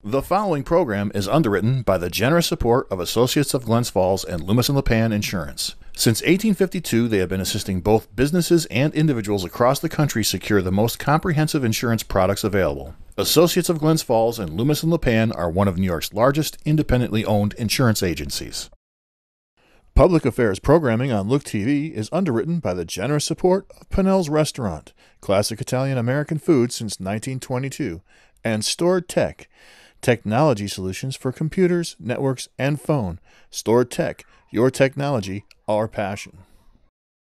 The following program is underwritten by the generous support of Associates of Glens Falls and Loomis and Lipan Insurance. Since 1852, they have been assisting both businesses and individuals across the country secure the most comprehensive insurance products available. Associates of Glens Falls and Loomis and Lipan are one of New York's largest independently owned insurance agencies. Public affairs programming on Look TV is underwritten by the generous support of Pinnell's Restaurant, classic Italian-American food since 1922, and Stored Tech, technology solutions for computers, networks, and phone. Stored Tech, your technology, our passion.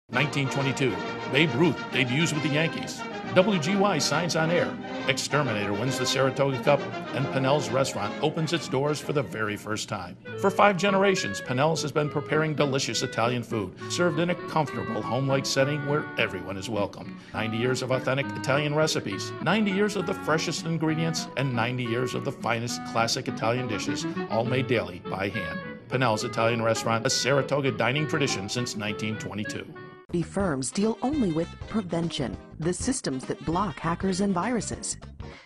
1922, Babe Ruth debuts with the Yankees. WGY signs on air. Exterminator wins the Saratoga Cup, and Pinnell's Restaurant opens its doors for the very first time. For 5 generations, Pinnell's has been preparing delicious Italian food, served in a comfortable, home-like setting where everyone is welcome. 90 years of authentic Italian recipes, 90 years of the freshest ingredients, and 90 years of the finest classic Italian dishes, all made daily by hand. Pinnell's Italian Restaurant, a Saratoga dining tradition since 1922. Firms deal only with prevention, the systems that block hackers and viruses.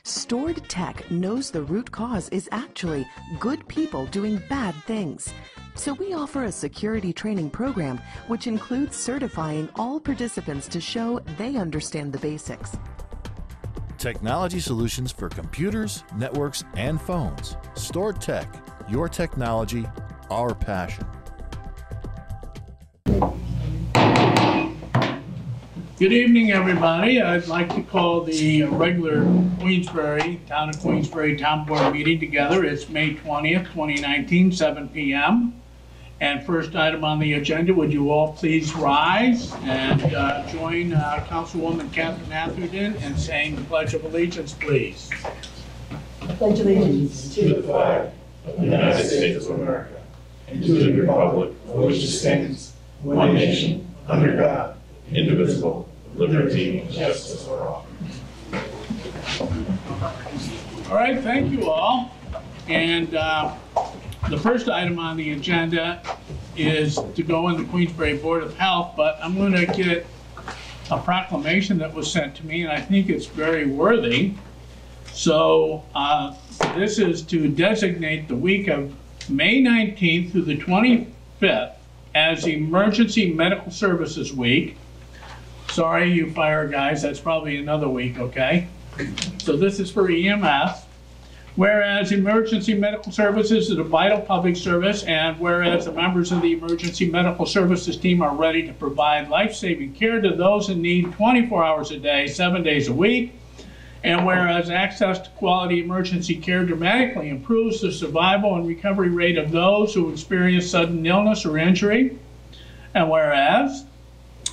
Stored Tech knows the root cause is actually good people doing bad things. So we offer a security training program which includes certifying all participants to show they understand the basics. Technology solutions for computers, networks, and phones. Stored Tech, your technology, our passion. Good evening, everybody. I'd like to call the regular Town of Queensbury Town Board meeting together. It's May 20th, 2019, 7 p.m. And first item on the agenda, would you all please rise and join Councilwoman Catherine Atherton in saying the Pledge of Allegiance, please. Pledge allegiance to the flag of the United States of America and to the republic for which it stands, one nation, under God, indivisible, with liberty and justice for all. All right, thank you all. And the first item on the agenda is to go in the Queensbury Board of Health, but I'm going to get a proclamation that was sent to me, and I think it's very worthy. So this is to designate the week of May 19th through the 25th as Emergency Medical Services Week. Sorry, you fire guys, that's probably another week, okay? So this is for EMS. Whereas emergency medical services is a vital public service, and whereas the members of the emergency medical services team are ready to provide life-saving care to those in need 24 hours a day, 7 days a week, and whereas access to quality emergency care dramatically improves the survival and recovery rate of those who experience sudden illness or injury, and whereas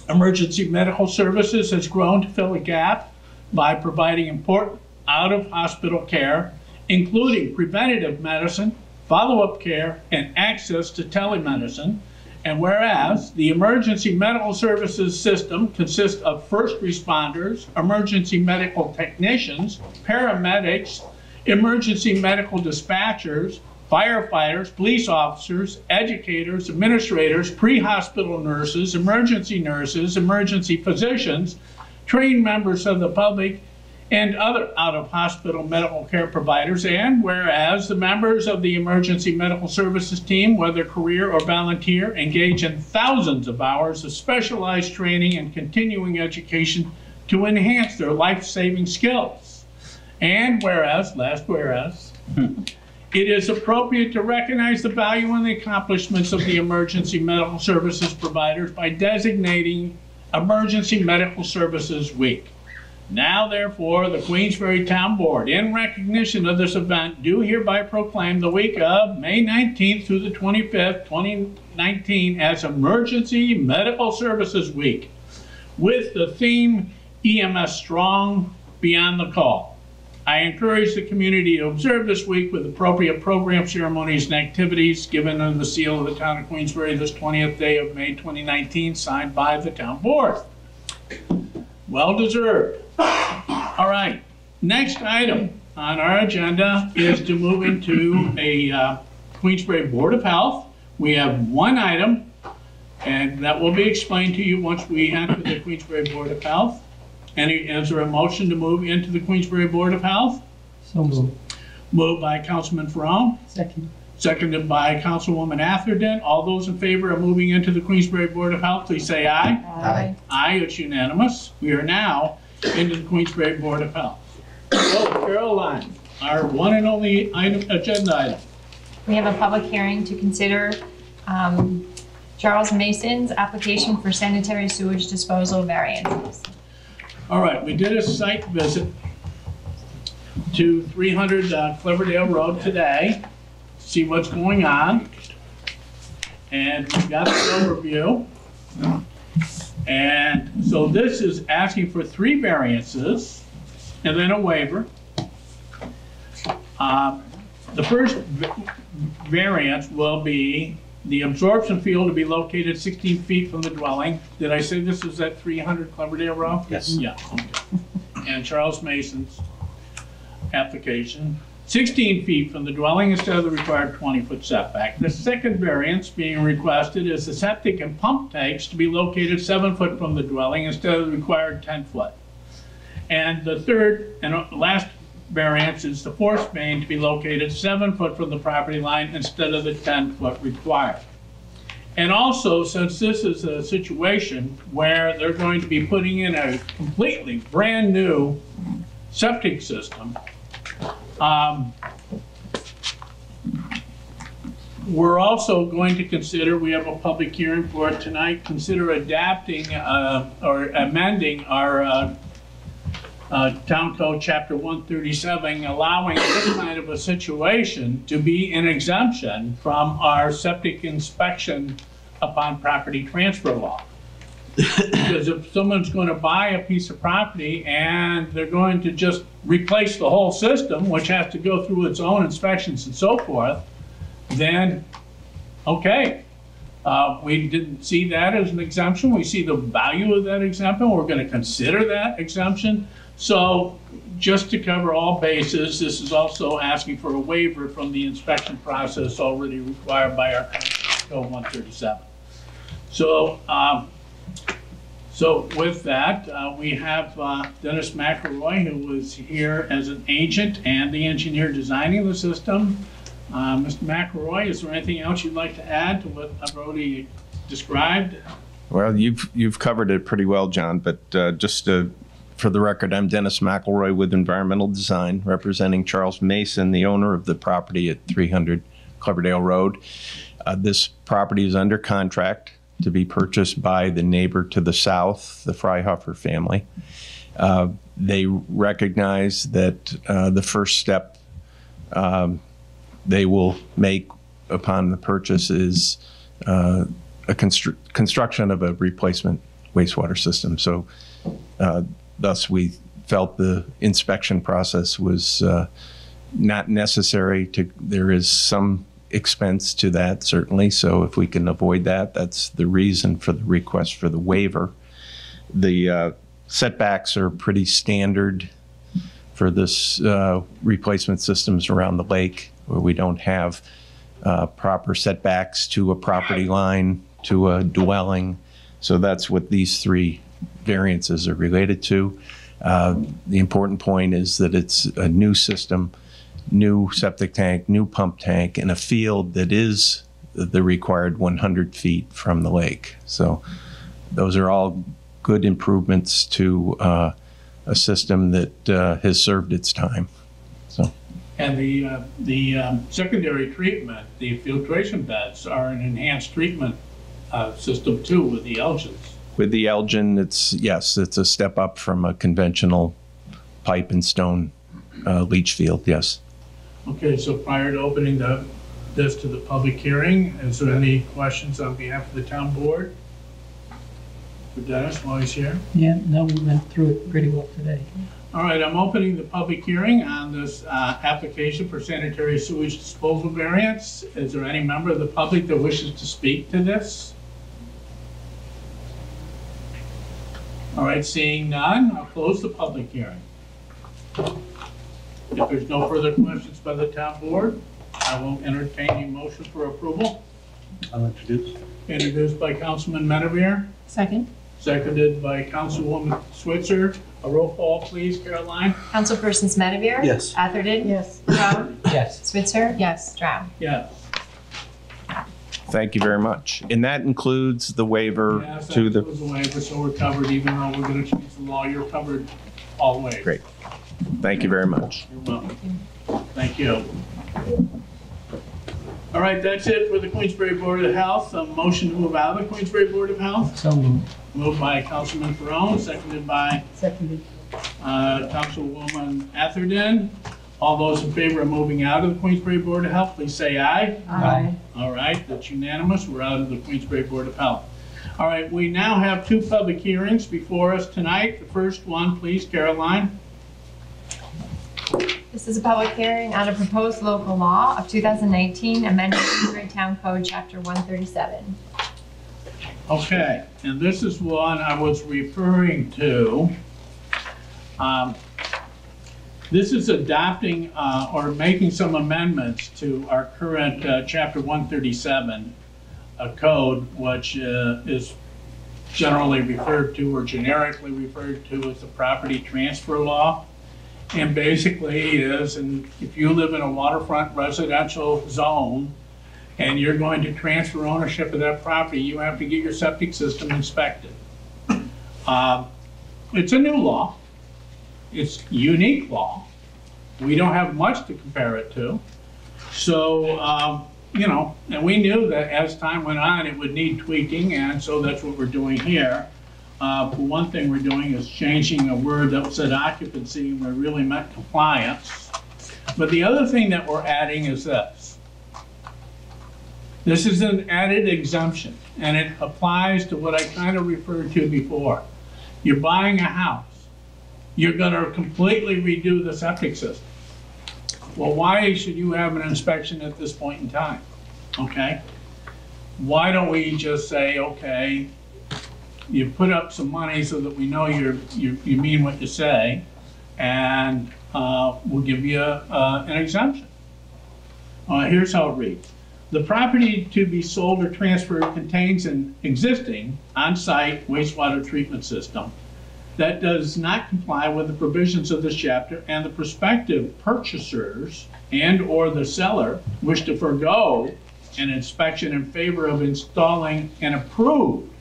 emergency medical services has grown to fill a gap by providing important out-of-hospital care, including preventative medicine, follow-up care, and access to telemedicine. And whereas the emergency medical services system consists of first responders, emergency medical technicians, paramedics, emergency medical dispatchers, firefighters, police officers, educators, administrators, pre-hospital nurses, emergency physicians, trained members of the public, and other out-of-hospital medical care providers. And whereas the members of the emergency medical services team, whether career or volunteer, engage in thousands of hours of specialized training and continuing education to enhance their life-saving skills. And whereas, last whereas, it is appropriate to recognize the value and the accomplishments of the emergency medical services providers by designating Emergency Medical Services Week. Now, therefore, the Queensbury Town Board, in recognition of this event, do hereby proclaim the week of May 19th through the 25th, 2019 as Emergency Medical Services Week, with the theme EMS Strong Beyond the Call. I encourage the community to observe this week with appropriate program ceremonies and activities given under the seal of the Town of Queensbury this 20th day of May 2019, signed by the Town Board. Well deserved. All right, next item on our agenda is to move into a Queensbury Board of Health. We have one item, and that will be explained to you once we enter the Queensbury Board of Health. Is there a motion to move into the Queensbury Board of Health? So moved. Moved by Councilman Ferone. Second. Seconded by Councilwoman Atherton. All those in favor of moving into the Queensbury Board of Health, please say aye. Aye. Aye, it's unanimous. We are now into the Queensbury Board of Health. So, Caroline, our one and only agenda item. We have a public hearing to consider Charles Mason's application for sanitary sewage disposal variances. All right, we did a site visit to 300 Cleverdale Road today, see what's going on. And we got the overview. And so this is asking for 3 variances and then a waiver. The first variance will be the absorption field to be located 16 feet from the dwelling. Did I say this was at 300 Cleverdale Road? Yes. Yeah, okay. And Charles Mason's application, 16 feet from the dwelling instead of the required 20-foot setback. The second variance being requested is the septic and pump tanks to be located 7 foot from the dwelling instead of the required 10 foot. And the third and last variance is the force main to be located 7 foot from the property line instead of the 10 foot required. And also, since this is a situation where they're going to be putting in a completely brand new septic system, we're also going to consider, we have a public hearing for it tonight, consider adapting or amending our Town Code Chapter 137, allowing this kind of a situation to be an exemption from our septic inspection upon property transfer law. Because if someone's going to buy a piece of property and they're going to just replace the whole system, which has to go through its own inspections and so forth, then, okay. We didn't see that as an exemption. We see the value of that exemption. We're going to consider that exemption. So just to cover all bases, this is also asking for a waiver from the inspection process already required by our Code 137. So, so with that, we have Dennis McElroy, who was here as an agent and the engineer designing the system. Mr. McElroy, is there anything else you'd like to add to what I've already described? Well, you've covered it pretty well, John, but just for the record, I'm Dennis McElroy with Environmental Design, representing Charles Mason, the owner of the property at 300 Cleverdale Road. This property is under contract to be purchased by the neighbor to the south, the Freihoffer family. They recognize that the first step they will make upon the purchase is a construction of a replacement wastewater system. So thus we felt the inspection process was not necessary. There is some expense to that, certainly. So if we can avoid that, that's the reason for the request for the waiver. The setbacks are pretty standard for this replacement systems around the lake, where we don't have proper setbacks to a property line, to a dwelling. So that's what these 3 variances are related to. The important point is that it's a new system, new septic tank, new pump tank, in a field that is the required 100 feet from the lake. So those are all good improvements to a system that has served its time. So. And the secondary treatment, the filtration beds, are an enhanced treatment system too with the Elgins. With the Elgin, it's a step up from a conventional pipe and stone leach field, yes. Okay, so prior to opening this to the public hearing, is there any questions on behalf of the town board? For Dennis while he's here? Yeah, no, we went through it pretty well today. All right, I'm opening the public hearing on this application for sanitary sewage disposal variance. Is there any member of the public that wishes to speak to this? All right, seeing none, I'll close the public hearing. If there's no further questions by the town board, I will entertain a motion for approval. I'll introduce. Introduced by Councilman Menavere, Second. seconded by Councilwoman Switzer. A roll call, please, Caroline? Councilperson Smedevier? Yes. Atherton? Yes. Brown? Yes. Switzer? Yes. Stroud? Yes. Thank you very much. And that includes the waiver Yes, to that the, was a waiver, so we're covered, even though we're gonna change the law, you're covered all the way. great. Thank you very much. You're welcome. Thank you. All right, that's it for the Queensbury Board of Health. A motion to move out of the Queensbury Board of Health. So moved. Moved by Councilman Ferone, seconded by Seconded. Councilwoman Atherton. All those in favor of moving out of the Queensbury Board of Health, please say aye. Aye. All right, that's unanimous. We're out of the Queensbury Board of Health. All right, we now have two public hearings before us tonight. The first one, please, Caroline. This is a public hearing on a proposed local law of 2019, amending Queensbury Town Code, Chapter 137. Okay, and this is one I was referring to. This is adopting or making some amendments to our current Chapter 137 code, which is generally referred to or generically referred to as the property transfer law. And basically is, and if you live in a waterfront residential zone and you're going to transfer ownership of that property, you have to get your septic system inspected. It's a new law. It's unique law. We don't have much to compare it to. So, you know, and we knew that as time went on, it would need tweaking, and so that's what we're doing here. One thing we're doing is changing a word that said occupancy, and we really meant compliance. But the other thing that we're adding is this. This is an added exemption, and it applies to what I kind of referred to before. You're buying a house. You're gonna completely redo the septic system. Well, why should you have an inspection at this point in time? Okay? Why don't we just say, okay, you put up some money so that we know you mean what you say, and we'll give you an exemption. Here's how it reads. The property to be sold or transferred contains an existing on-site wastewater treatment system that does not comply with the provisions of this chapter, and the prospective purchasers and/or the seller wish to forego an inspection in favor of installing an approved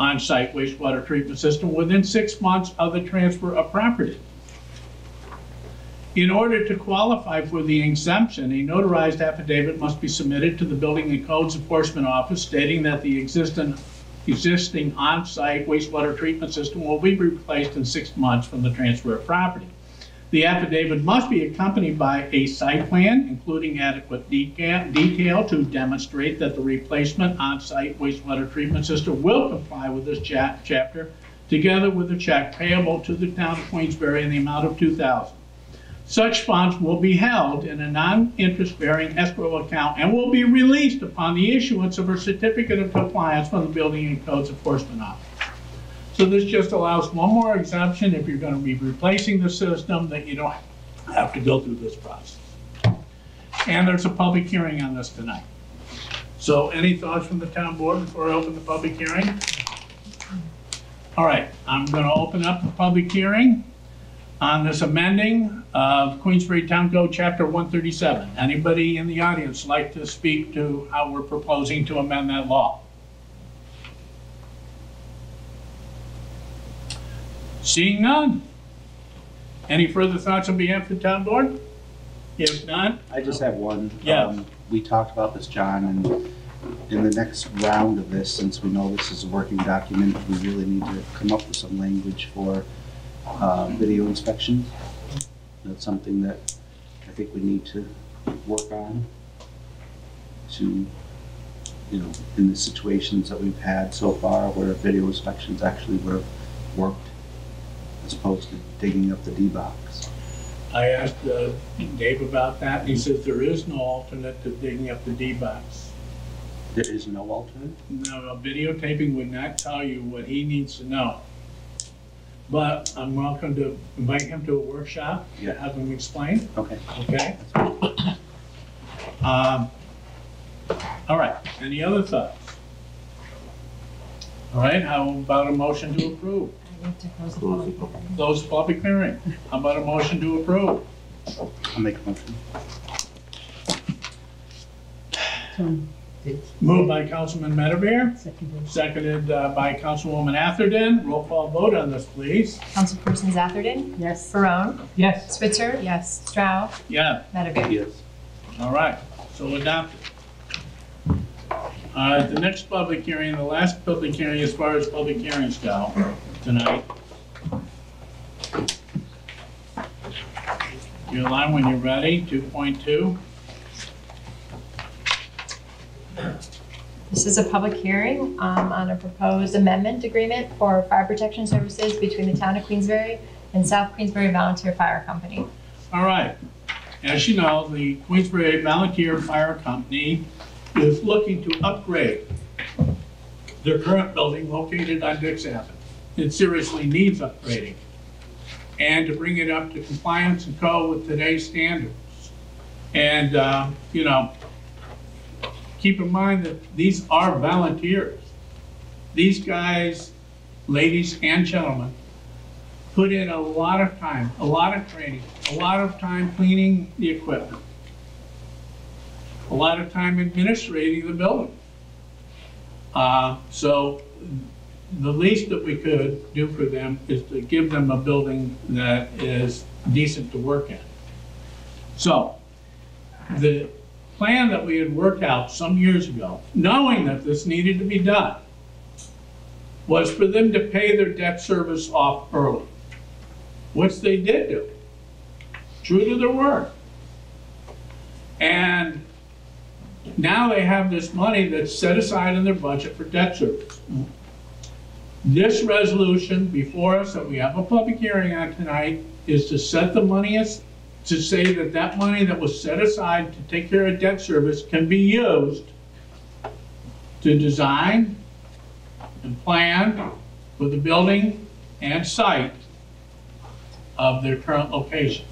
on-site wastewater treatment system within 6 months of the transfer of property. In order to qualify for the exemption, a notarized affidavit must be submitted to the Building and Codes Enforcement Office stating that the existing on-site wastewater treatment system will be replaced in 6 months from the transfer of property. The affidavit must be accompanied by a site plan, including adequate detail to demonstrate that the replacement on-site wastewater treatment system will comply with this chapter, together with a check payable to the town of Queensbury in the amount of $2,000. Such funds will be held in a non-interest-bearing escrow account and will be released upon the issuance of a certificate of compliance from the Building and Codes Enforcement Office. So this just allows one more exemption if you're going to be replacing the system, that you don't have to go through this process. And there's a public hearing on this tonight. So any thoughts from the town board before I open the public hearing? All right, I'm going to open up the public hearing on this amending of Queensbury Town Code Chapter 137. Anybody in the audience like to speak to how we're proposing to amend that law? Seeing none. Any further thoughts on behalf of the town board? If not, I just have one. Yeah. We talked about this, John, and in the next round of this, since we know this is a working document, we really need to come up with some language for video inspection. That's something that I think we need to work on to, you know, in the situations that we've had so far where video inspections actually would have worked as opposed to digging up the D-box. I asked Dave about that, and he says there is no alternate to digging up the D-box. There is no alternate? No, videotaping would not tell you what he needs to know. But I'm welcome to invite him to a workshop to have him explain. Okay. Okay? All right, any other thoughts? All right, how about a motion to approve? I To close the public hearing. Close the public hearing. How about a motion to approve? I'll make a motion. Tom did, Moved by Councilman Medavere, seconded. seconded by Councilwoman Atherton. Roll call vote on this, please. Councilpersons Atherton? Yes. Barone? Yes. Switzer? Yes. Stroud? Yeah, Medavere? Yes. all right, so adopted. The next public hearing, the last public hearing as far as public hearings go tonight. Your line when you're ready, 2.2. This is a public hearing on a proposed amendment agreement for fire protection services between the town of Queensbury and South Queensbury Volunteer Fire Company. All right, as you know, the Queensbury Volunteer Fire Company is looking to upgrade their current building located on Dix Avenue. It seriously needs upgrading, and to bring it up to compliance and code with today's standards. And, you know, keep in mind that these are volunteers. These guys, ladies and gentlemen, put in a lot of time, a lot of training, a lot of time cleaning the equipment, a lot of time administrating the building. So the least that we could do for them is to give them a building that is decent to work in. So the plan that we had worked out some years ago, knowing that this needed to be done, was for them to pay their debt service off early, which they did do, true to their word. And now they have this money that's set aside in their budget for debt service. This resolution before us that we have a public hearing on tonight is to set the money as, to say that that money that was set aside to take care of debt service can be used to design and plan for the building and site of their current location.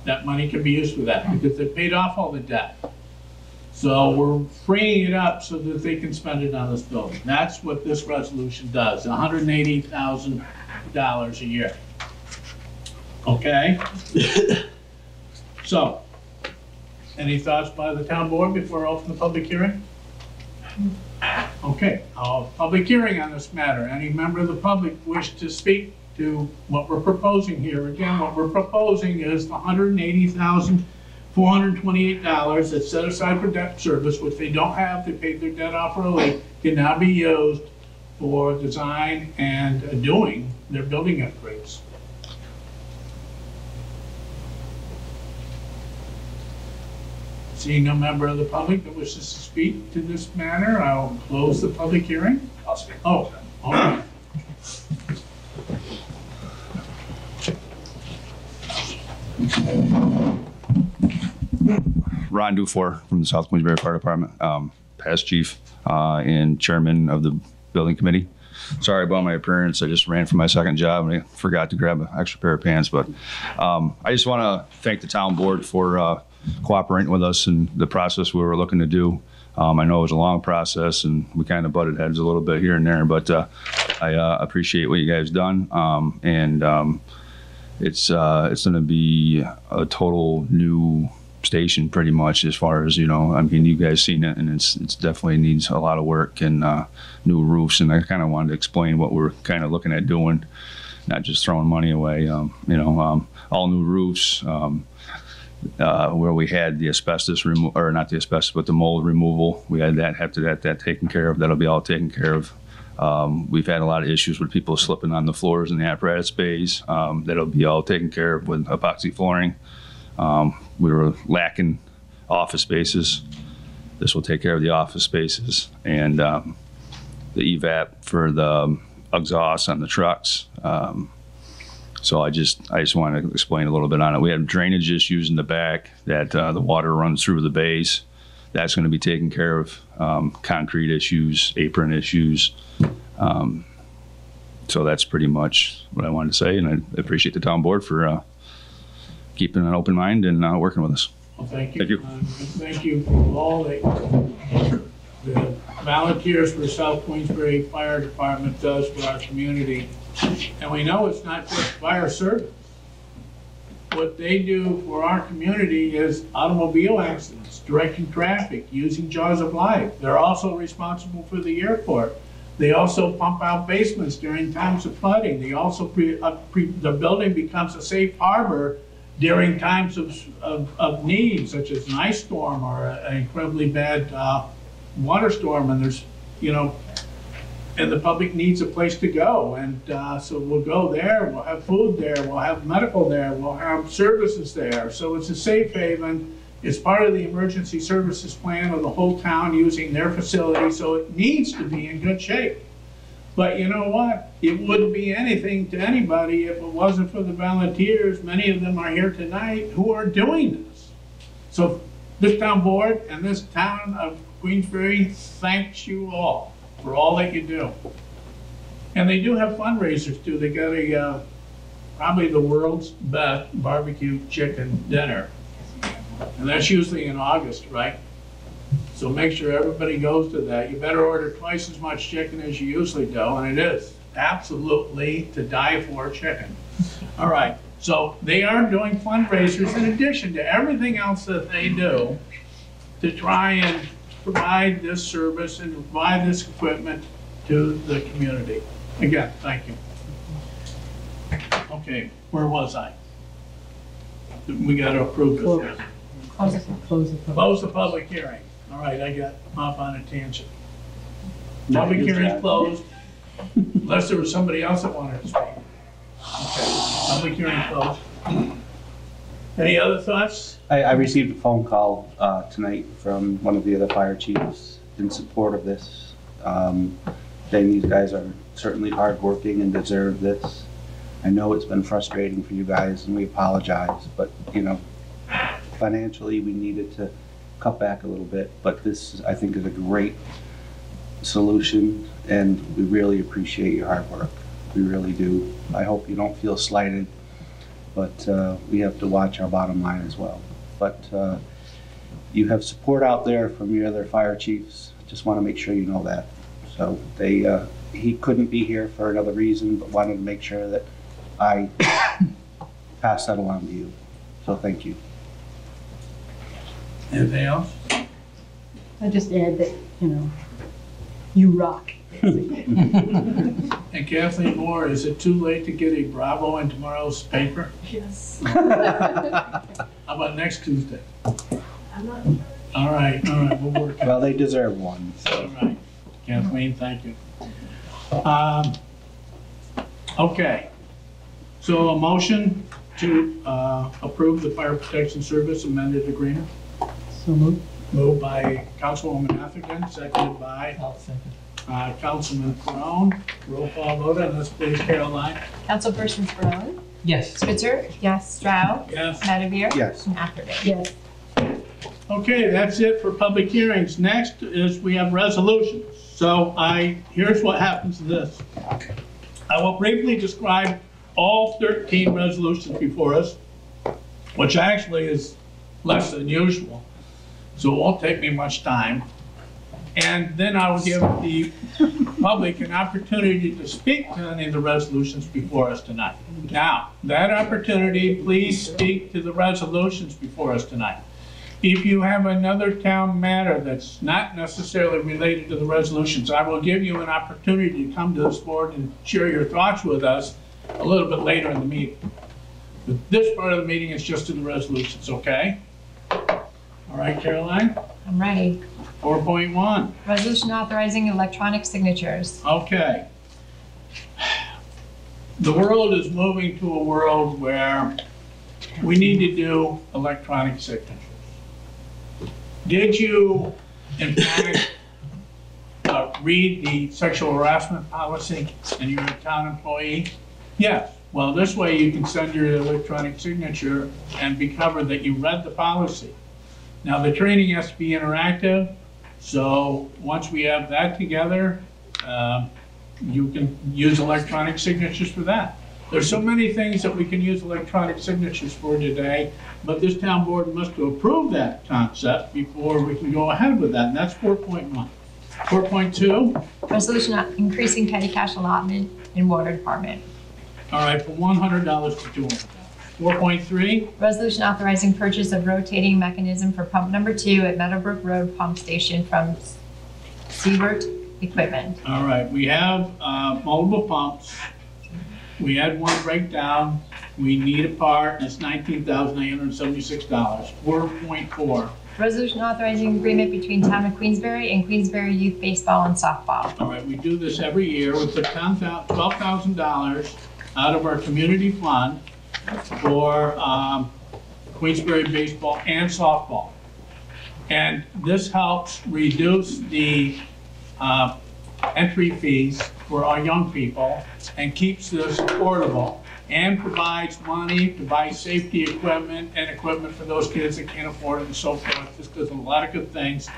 That money can be used for that because they paid off all the debt. So we're freeing it up so that they can spend it on this building. That's what this resolution does, $180,000 a year. Okay? So, any thoughts by the town board before I open the public hearing? Okay, public hearing on this matter. Any member of the public wish to speak to what we're proposing here? Again, what we're proposing is the $180,428 that's set aside for debt service, which they don't have, they paid their debt off early, can now be used for design and doing their building upgrades. Seeing no member of the public that wishes to speak to this matter, I'll close the public hearing. I'll speak. Oh, all right. Ron Dufour from the South Queensbury Fire Department, past chief and chairman of the building committee. Sorry about my appearance. I just ran for my second job and I forgot to grab an extra pair of pants. But I just want to thank the town board for cooperating with us in the process we were looking to do. I know it was a long process and we kind of butted heads a little bit here and there, but I appreciate what you guys done. It's going to be a total new station pretty much, as far as, you know, I mean, you guys seen it, and it's definitely needs a lot of work and new roofs. And I kind of wanted to explain what we're kind of looking at doing, not just throwing money away. You know, all new roofs, where we had the asbestos or not the asbestos, but the mold removal. We had that taken care of. That'll be all taken care of. We've had a lot of issues with people slipping on the floors in the apparatus bays. That'll be all taken care of with epoxy flooring. We were lacking office spaces. This will take care of the office spaces, and the evap for the exhaust on the trucks. So I just want to explain a little bit on it. We have drainage issues in the back that the water runs through the bays. That's going to be taken care of. Concrete issues, apron issues. So that's pretty much what I wanted to say, and I appreciate the town board for keeping an open mind and working with us. Well, thank you. Thank you. Thank you for all the volunteers for South Queensbury Fire Department does for our community. And we know it's not just fire service. What they do for our community is automobile accidents, directing traffic, using jaws of life. They're also responsible for the airport. They also pump out basements during times of flooding. They also, the building becomes a safe harbor during times of need, such as an ice storm or an incredibly bad water storm, and there's, you know, and the public needs a place to go. And so we'll go there, we'll have food there, we'll have medical there, we'll have services there. So it's a safe haven. It's part of the emergency services plan of the whole town using their facility, so it needs to be in good shape. But you know what? It wouldn't be anything to anybody if it wasn't for the volunteers. Many of them are here tonight who are doing this. So this town board and this town of Queensbury thanks you all for all that you do. And they do have fundraisers too. They got a probably the world's best barbecue chicken dinner. And that's usually in August, right? So make sure everybody goes to that. You better order twice as much chicken as you usually do, and it is absolutely to die for chicken. All right, so they are doing fundraisers in addition to everything else that they do to try and provide this service and provide this equipment to the community. Again, thank you. Okay, where was I? We got to approve this. Close the public hearing. All right, I got off on a tangent. Public hearing's closed, unless there was somebody else that wanted to speak. Okay, public hearing closed. Any other thoughts? I received a phone call tonight from one of the other fire chiefs in support of this. Saying these guys are certainly hardworking and deserve this. I know it's been frustrating for you guys, and we apologize, but you know, financially we needed to cut back a little bit, but this I think is a great solution, and we really appreciate your hard work. We really do. I hope you don't feel slighted, but we have to watch our bottom line as well. But you have support out there from your other fire chiefs. Just want to make sure you know that. So he couldn't be here for another reason, but wanted to make sure that I pass that along to you. So thank you. Anything else? I just add that, you know, you rock. And Kathleen Moore, is it too late to get a Bravo in tomorrow's paper? Yes. How about next Tuesday? I'm not. All right, we'll work on it. Well, they deserve one. All right, Kathleen, thank you. Okay, so a motion to approve the Fire Protection Service amended agreement. So moved. Moved by Councilwoman Atherton, seconded by Councilman Crone. Roll call vote on this, please, Caroline. Councilperson Barone? Yes. Spitzer? Yes. Stroud? Yes. Madavir? Yes. And Atherton? Yes. Okay, that's it for public hearings. Next is we have resolutions. So here's what happens to this. I will briefly describe all 13 resolutions before us, which actually is less than usual. So it won't take me much time. And then I will give the public an opportunity to speak to any of the resolutions before us tonight. Now, that opportunity, please speak to the resolutions before us tonight. If you have another town matter that's not necessarily related to the resolutions, I will give you an opportunity to come to this board and share your thoughts with us a little bit later in the meeting. But this part of the meeting is just to the resolutions, okay? All right, Caroline? I'm ready. 4.1. Resolution authorizing electronic signatures. Okay. The world is moving to a world where we need to do electronic signatures. Did you, in fact, read the sexual harassment policy and you're a town employee? Yes. Well, this way you can send your electronic signature and be covered that you read the policy. Now, the training has to be interactive, so once we have that together, you can use electronic signatures for that. There's so many things that we can use electronic signatures for today, but this town board must approve that concept before we can go ahead with that, and that's 4.1. 4.2. Resolution increasing petty cash allotment and Water Department. All right, from $100 to $200. 4.3, Resolution authorizing purchase of rotating mechanism for pump number 2 at Meadowbrook Road Pump Station from Siebert Equipment. all right, we have multiple pumps. We had one break down. We need a part, and it's $19,976. 4.4, Resolution authorizing agreement between Town of Queensbury and Queensbury Youth Baseball and Softball. all right, we do this every year. We put $12,000 out of our community fund for Queensbury baseball and softball. And this helps reduce the entry fees for our young people and keeps this affordable and provides money to buy safety equipment and equipment for those kids that can't afford it and so forth. This does a lot of good things.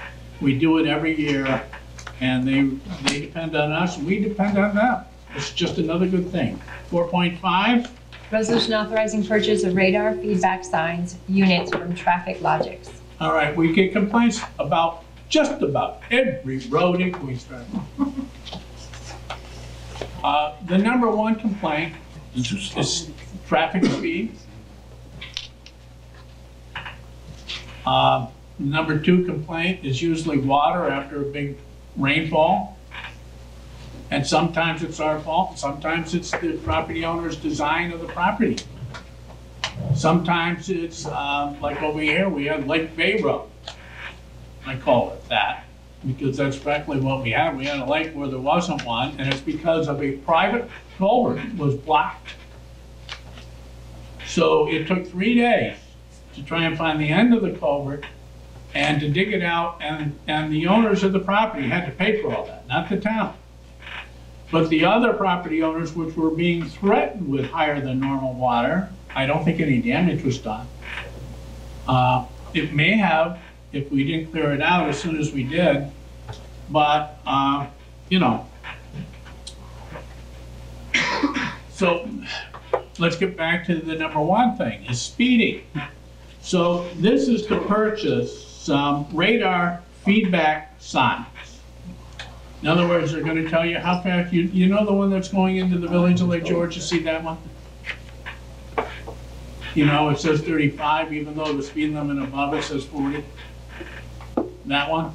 We do it every year, and they depend on us, and we depend on them. It's just another good thing. 4.5, Resolution authorizing purchase of radar feedback signs units from Traffic Logics. all right, we get complaints about just about every road in Queensbury. The number one complaint is traffic speed. Number two complaint is usually water after a big rainfall. And sometimes it's our fault, sometimes it's the property owner's design of the property. Sometimes it's, like over here, we have Lake Bay Road. I call it that, because that's practically what we had. We had a lake where there wasn't one, and it's because of a private culvert was blocked. So it took 3 days to try and find the end of the culvert and to dig it out, and the owners of the property had to pay for all that, not the town. But the other property owners, which were being threatened with higher than normal water, I don't think any damage was done. It may have, if we didn't clear it out as soon as we did, but, you know. So let's get back to the number one thing, is speeding. So this is to purchase some radar feedback signs. In other words, they're going to tell you how fast, you know the one that's going into the village of Lake George, you see that one? You know, it says 35, even though the speed limit above it says 40. That one?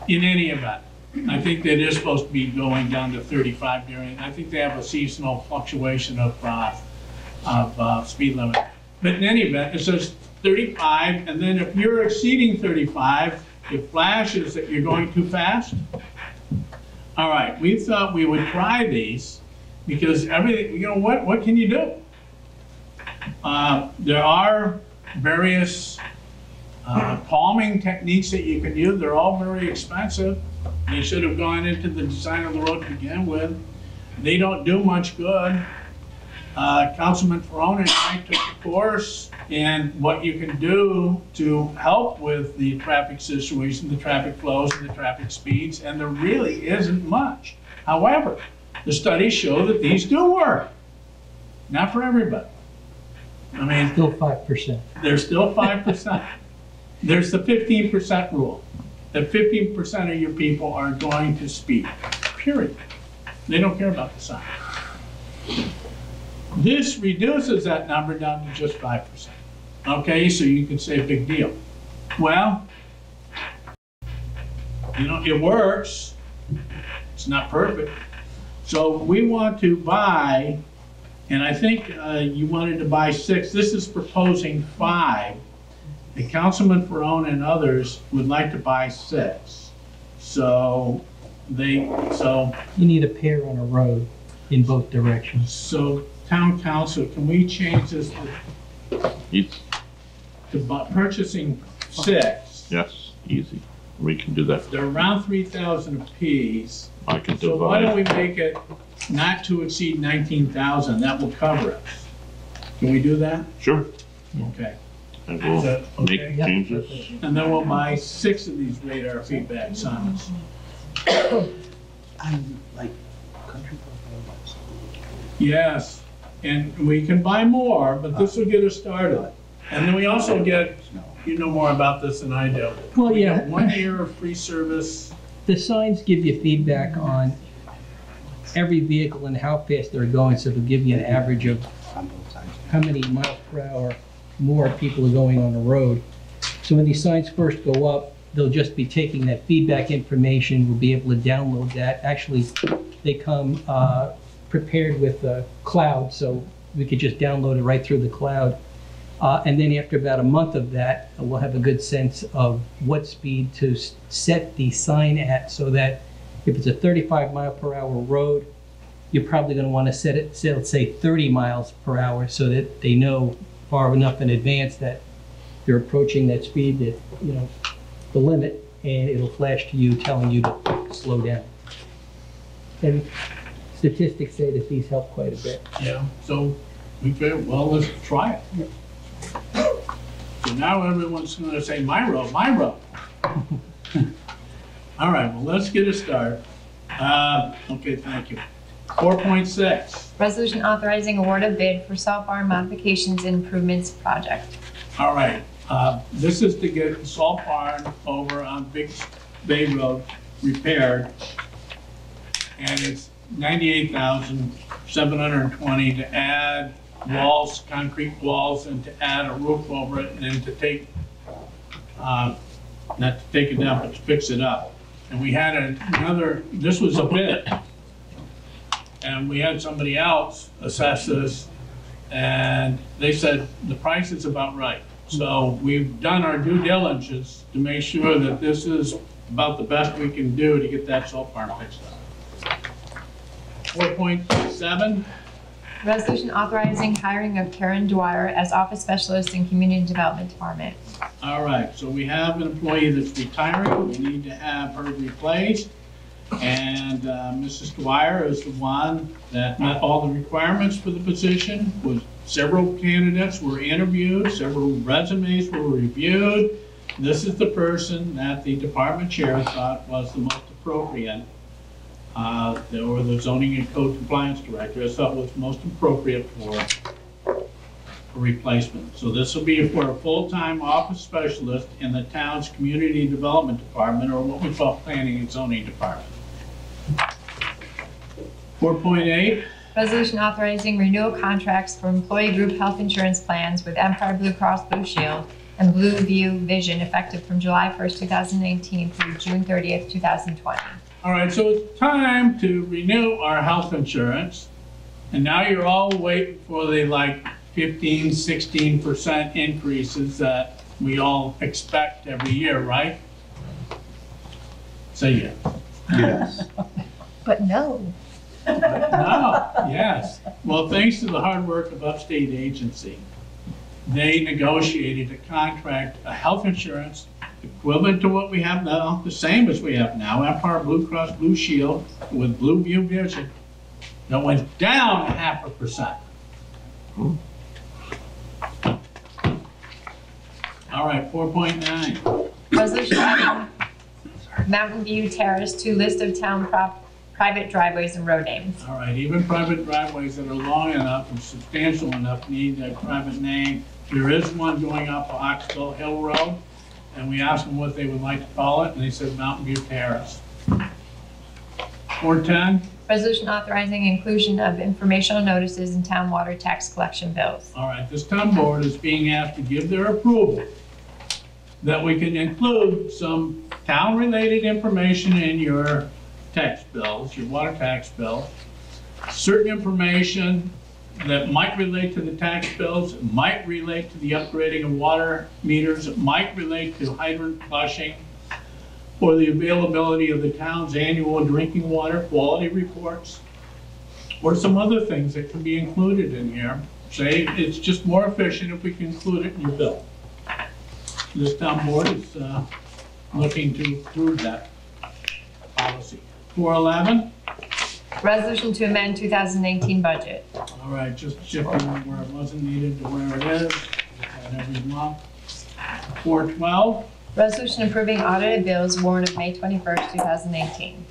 In any event, I think that is supposed to be going down to 35 during, I think they have a seasonal fluctuation of speed limit. But in any event, it says 35, and then if you're exceeding 35, it flashes that you're going too fast. All right, we thought we would try these because everything, you know, what can you do? There are various calming techniques that you can use. They're all very expensive. They should have gone into the design of the road to begin with. They don't do much good. Councilman Ferrone and I took a course in what you can do to help with the traffic situation, the traffic flows and the traffic speeds, and there really isn't much. However, the studies show that these do work. Not for everybody. I mean, still 5%. They're still 5%. There's the 15% rule. That 15% of your people are going to speed, period. They don't care about the sign. This reduces that number down to just 5%. Okay, so you can say big deal. Well, you know, it works. It's not perfect. So we want to buy, and I think you wanted to buy 6. This is proposing 5. The Councilman Ferrone and others would like to buy 6. So you need a pair on a road in both directions. So Town Council, can we change this to purchasing 6? Yes, easy. We can do that. They're around 3,000 apiece. I can So why don't divide. we make it not to exceed 19,000? That will cover us. Can we do that? Sure. Okay. And we'll So, make okay. changes. And then we'll buy 6 of these radar feedback signs. I like country club. Yes, and we can buy more, but this will get us started. And then we also get, you know more about this than I do. Well, We yeah. get 1 year of free service. The signs give you feedback on every vehicle and how fast they're going, so it'll give you an average of On both sides. how many miles per hour more people are going on the road. So when these signs first go up, they'll just be taking that feedback information. We'll be able to download that. Actually, they come prepared with a cloud, so we could just download it right through the cloud. And then after about a month of that, we'll have a good sense of what speed to set the sign at, so that if it's a 35 mile per hour road, you're probably going to want to set it, let's say 30 miles per hour, so that they know far enough in advance that they're approaching that speed, that, you know, the limit, and it'll flash to you telling you to slow down. And statistics say that these help quite a bit. Yeah, so we figured, well, let's try it. So now everyone's gonna say, my road, my road. All right, well, let's get it started. Okay, thank you. 4.6. Resolution authorizing award of bid for salt barn modifications and improvements project. All right, this is to get the salt barn over on Big Bay Road repaired. And it's $98,720 to add walls, concrete walls, and to add a roof over it, and then to take, not to take it down, but to fix it up. And we had another, this was a bid. And we had somebody else assess this, and they said the price is about right. So we've done our due diligence to make sure that this is about the best we can do to get that salt barn fixed up. 4.7. Resolution authorizing hiring of Karen Dwyer as office specialist in Community Development Department. All right, so we have an employee that's retiring. We need to have her replaced. And Mrs. Dwyer is the one that met all the requirements for the position. Several candidates were interviewed, several resumes were reviewed. This is the person that the department chair thought was the most appropriate, or the zoning and code compliance director thought was most appropriate for a replacement. So this will be for a full-time office specialist in the town's community development department, or what we call planning and zoning department. 4.8. Resolution authorizing renewal contracts for employee group health insurance plans with Empire Blue Cross Blue Shield and Blue View Vision effective from July 1st, 2018 through June 30th, 2020. All right, so it's time to renew our health insurance. And now you're all waiting for the 15, 16% increases that we all expect every year, right? Say yes. Yes. But no. No, yes. Well, thanks to the hard work of Upstate Agency, they negotiated a contract, a health insurance equivalent to what we have now, the same as we have now, Empire Blue Cross Blue Shield with Blue View Vision, that went down 0.5%. All right, 4.9. Resolution adding Mountain View Terrace to list of town private driveways and road names. All right, even private driveways that are long enough and substantial enough need a private name. There is one going up Oxbow Hill Road, and we asked them what they would like to call it, and they said Mountain View Terrace. 4.10. Resolution authorizing inclusion of informational notices in town water tax collection bills. All right, this town board is being asked to give their approval that we can include some town-related information in your tax bills, your water tax bill, certain information that might relate to the tax bills, it might relate to the upgrading of water meters, it might relate to hydrant flushing, or the availability of the town's annual drinking water quality reports, or some other things that can be included in here. Say it's just more efficient if we can include it in your bill. This town board is looking to approve that policy. 4.11. Resolution to amend 2018 budget. All right, just shifting where it wasn't needed to where it is. That every month. 4.12. Resolution approving audited bills warrant of May 21st, 2018.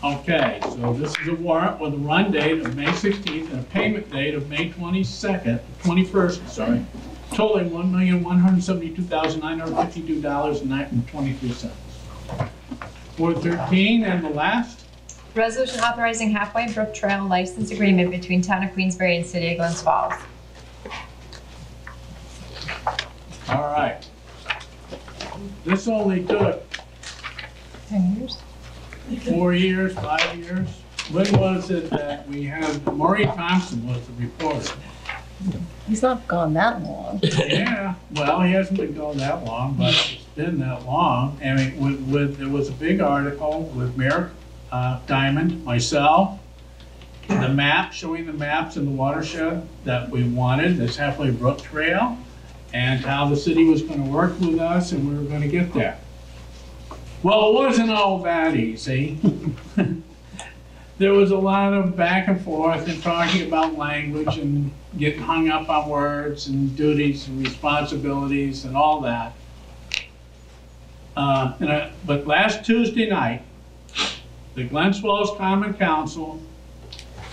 Okay, so this is a warrant with a run date of May 16th and a payment date of May 21st, sorry, totaling $1,172,952.23. 4.13 and the last. Resolution authorizing Halfway Brook Trail license agreement between Town of Queensbury and City of Glens Falls. All right. This only took 10 years? 4 years, 5 years. When was it that we had, Maury Thompson was the reporter? He's not gone that long. Yeah, well, he hasn't been going that long, but it's been that long. I mean, there was a big article with Mayor Diamond, myself, the map, showing the maps in the watershed that we wanted, this Halfway Brook Trail, and how the city was gonna work with us and we were gonna get there. Well, it wasn't all that easy. There was a lot of back and forth and talking about language and getting hung up on words and duties and responsibilities and all that. But last Tuesday night, the Glens Falls Common Council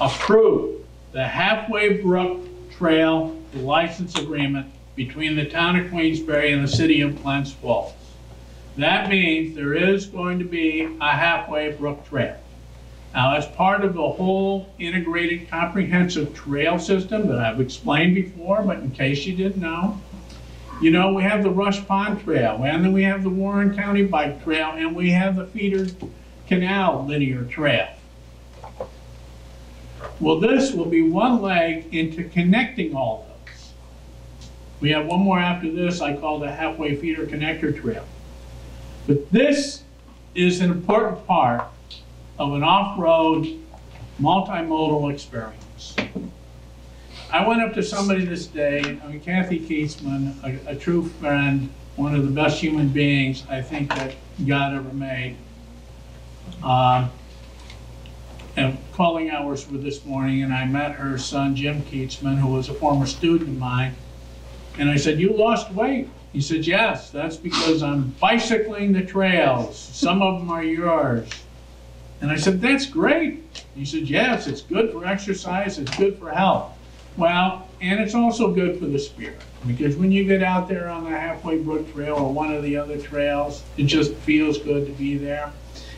approved the Halfway Brook Trail license agreement between the town of Queensbury and the city of Glens Falls. That means there is going to be a Halfway Brook Trail. Now, as part of the whole integrated comprehensive trail system that I've explained before, but in case you didn't know, you know, we have the Rush Pond Trail, and then we have the Warren County Bike Trail, and we have the Feeder Canal Linear Trail. Well, this will be one leg into connecting all those. We have one more after this I call the Halfway Feeder Connector Trail. But this is an important part of an off-road multimodal experience. I went up to somebody this day, I mean, Kathy Keatsman, a true friend, one of the best human beings I think that God ever made. And calling hours were this morning, and I met her son, Jim Keatsman, who was a former student of mine. And I said, "You lost weight?" He said, "Yes, that's because I'm bicycling the trails. Some of them are yours." And I said, "That's great." He said, "Yes, it's good for exercise, it's good for health." Well, and it's also good for the spirit, because when you get out there on the Halfway Brook Trail or one of the other trails, it just feels good to be there.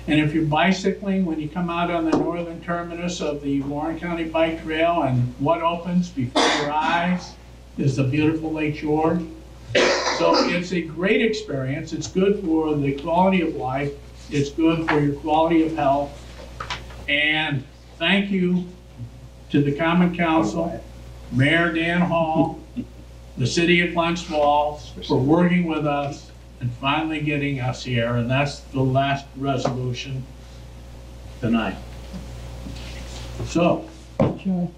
And if you're bicycling, when you come out on the northern terminus of the Warren County Bike Trail, and what opens before your eyes is the beautiful Lake George. So it's a great experience. It's good for the quality of life. It's good for your quality of health. And thank you to the Common Council, Mayor Dan Hall, the City of Glens Falls for working with us and finally getting us here. And that's the last resolution tonight. So, John,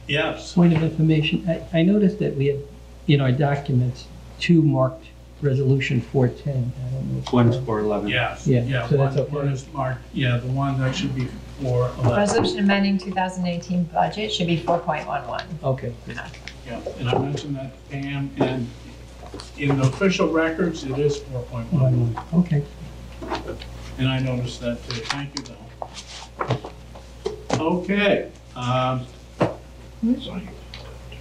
yes. point of information. I noticed that we had in our documents 2 marked resolution 410. I don't know. One's 411. Yes. Yeah, so that's okay. One is marked, yeah, the one that should be 411. Resolution amending 2018 budget should be 4.11. Okay. Yeah, and I mentioned that to Pam, and in the official records, it is 4.11. Okay. And I noticed that too. Thank you, though. Okay.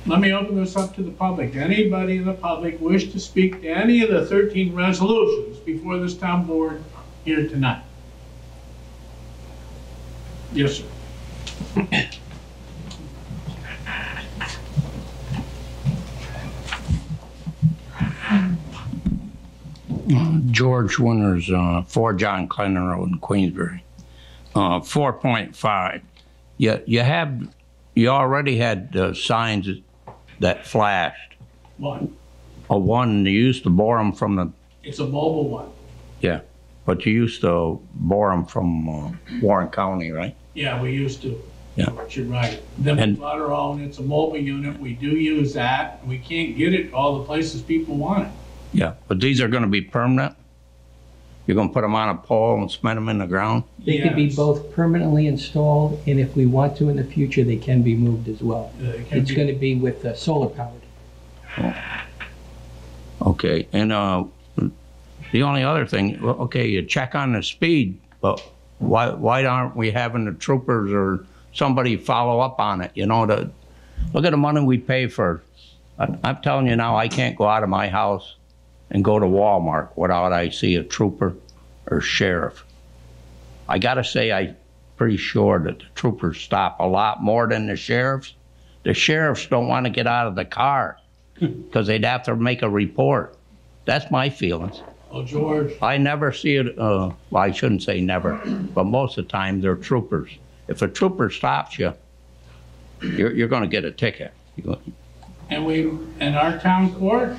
Let me open this up to the public. Anybody in the public wish to speak to any of the 13 resolutions before this town board here tonight? Yes, sir. George Winters, 4 John Clinton Road in Queensbury. 4.5. You already had signs that flashed. One. One, you used to bore them from the, It's a mobile one. yeah, but you used to bore them from Warren County, right? Yeah, we used to. Yeah. You're right. Then we bought our own. It's a mobile unit. We do use that. We can't get it all the places people want it. Yeah, but these are gonna be permanent? You're gonna put them on a pole and cement them in the ground? They could be Yes. both permanently installed, and if we want to in the future, they can be moved as well. It can It's be- going to be with solar powered. Okay, and the only other thing, well, okay, you check on the speed, but why aren't we having the troopers or somebody follow up on it? You know, look at the money we pay for. I'm telling you now, I can't go out of my house and go to Walmart without I see a trooper or sheriff. I gotta say, pretty sure that the troopers stop a lot more than the sheriffs. The sheriffs don't want to get out of the car because they'd have to make a report. That's my feelings. Oh, George. I never see it, well, I shouldn't say never, but most of the time they're troopers. If a trooper stops you, you're going to get a ticket. And our town court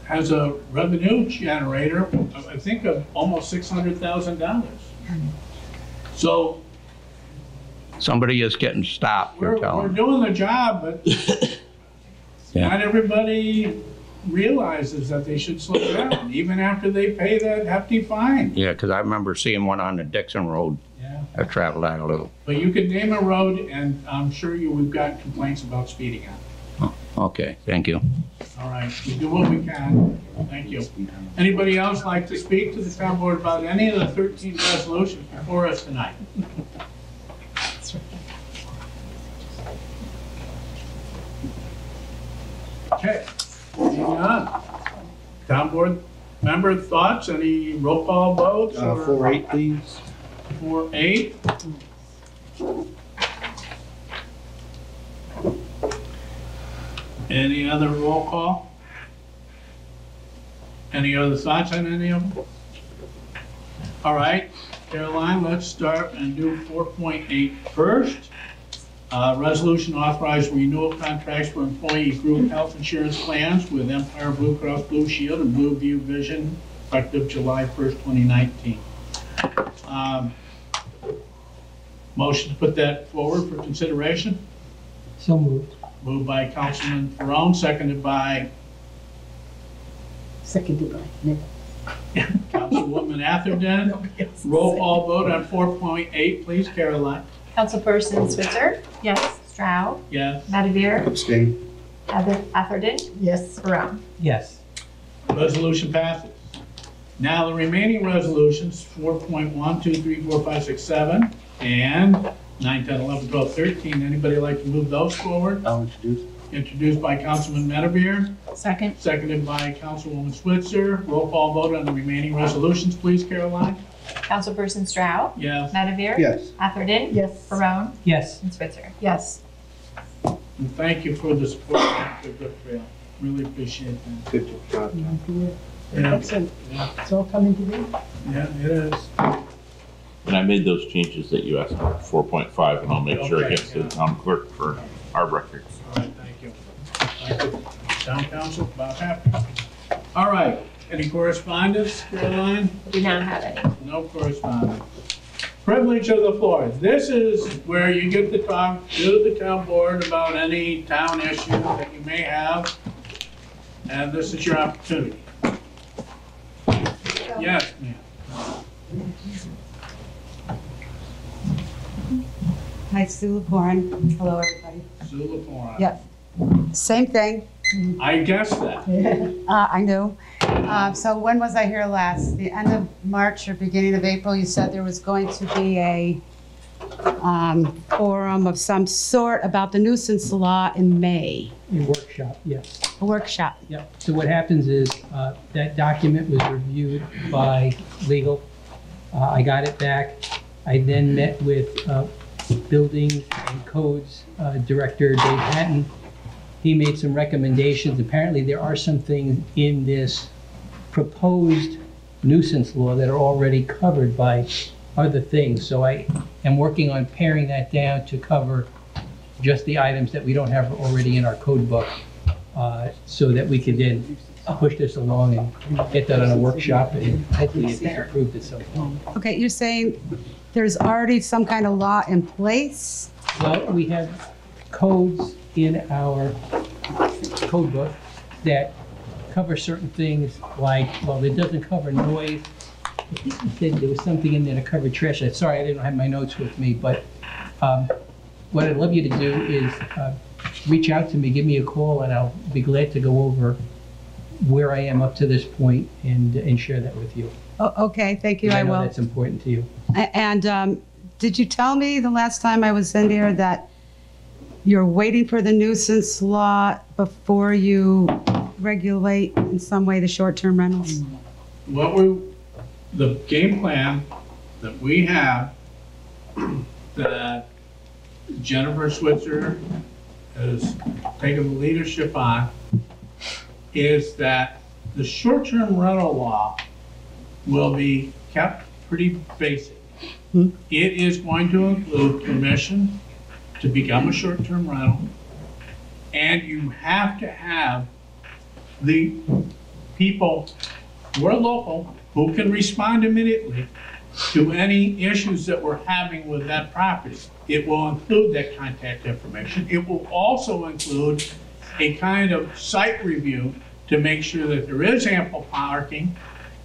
has a revenue generator, I think of almost $600,000. So Somebody is getting stopped, you're we're telling me. doing the job, but Yeah. not everybody realizes that they should slow down, even after they pay that hefty fine. Yeah, because I remember seeing one on the Dixon Road. Yeah. I traveled that a little. But you could name a road, and I'm sure we've got complaints about speeding on it. Okay, thank you. All right, we do what we can. Thank you. Anybody else like to speak to the town board about any of the 13 resolutions before us tonight? Okay, moving on. Town board member thoughts, any roll call votes? or- 4-8, please. 4-8. Any other roll call? Any other thoughts on any of them? All right, Caroline, let's start and do 4.8 first. Resolution authorizing renewal contracts for employee group health insurance plans with Empire Blue Cross Blue Shield and Blue View Vision effective July 1st, 2019. Motion to put that forward for consideration. So moved. Moved by Councilman Ferone, seconded by Seconded by Nick. Councilwoman Atherton. Roll call vote on 4.8, please, Caroline. Councilperson Switzer, Yes. Stroud, Yes. Madavir, Abstain. Atherton, Yes. Barone. Yes. Resolution passes. Now the remaining resolutions, 4.1, 2, 3, 4, 5, 6, 7, and 9, 10, 11, 12, 13. Anybody like to move those forward? I'll introduce. Introduced by Councilman Medavir, Second. seconded by Councilwoman Switzer. Roll call vote on the remaining resolutions, please, Caroline. Councilperson Stroud, Yes. Madavir, Yes. Atherton, Yes. Barone, Yes. and Switzer. Yes. And thank you for the support of the trail. Really appreciate that. Good job. Yeah, Excellent. It's all coming together. yeah, it is. And I made those changes that you asked for, 4.5, and I'll make sure it gets to the town clerk for our records. All right, thank you. Thank you. Town council, about happy. All right, any correspondence, Caroline? Do not have any. No correspondence. Privilege of the floor. This is where you get to talk to the town board about any town issue that you may have, and this is your opportunity. Yes, ma'am. Hi, Sue LaPorn. Hello, everybody. Sue LaPorn. Yep. Same thing. I guessed that. I knew. So when was I here last? The end of March or beginning of April, you said there was going to be a forum of some sort about the nuisance law in May, A workshop, yes. a workshop. Yep. So what happens is, that document was reviewed by legal. I got it back. I then met with Buildings and Codes Director Dave Hatton. He made some recommendations. Apparently, there are some things in this proposed nuisance law that are already covered by other things. So I am working on paring that down to cover just the items that we don't have already in our code book, so that we can then push this along and get that on a workshop and hopefully it gets approved at some point. Okay, you're saying there's already some kind of law in place? Well, we have codes in our code book that cover certain things like, well, it doesn't cover noise. He said there was something in there to cover trash. Sorry, I didn't have my notes with me, but what I'd love you to do is reach out to me, give me a call, and I'll be glad to go over where I am up to this point and share that with you. Oh, okay, thank you, 'Cause I know will. that's important to you. And did you tell me the last time I was in here that you're waiting for the nuisance law before you regulate in some way the short-term rentals? The game plan that we have that Jennifer Switzer has taken the leadership on is that the short-term rental law will be kept pretty basic. It is going to include permission to become a short-term rental, and you have to have the people who are local who can respond immediately to any issues that we're having with that property. It will include that contact information. It will also include a kind of site review to make sure that there is ample parking.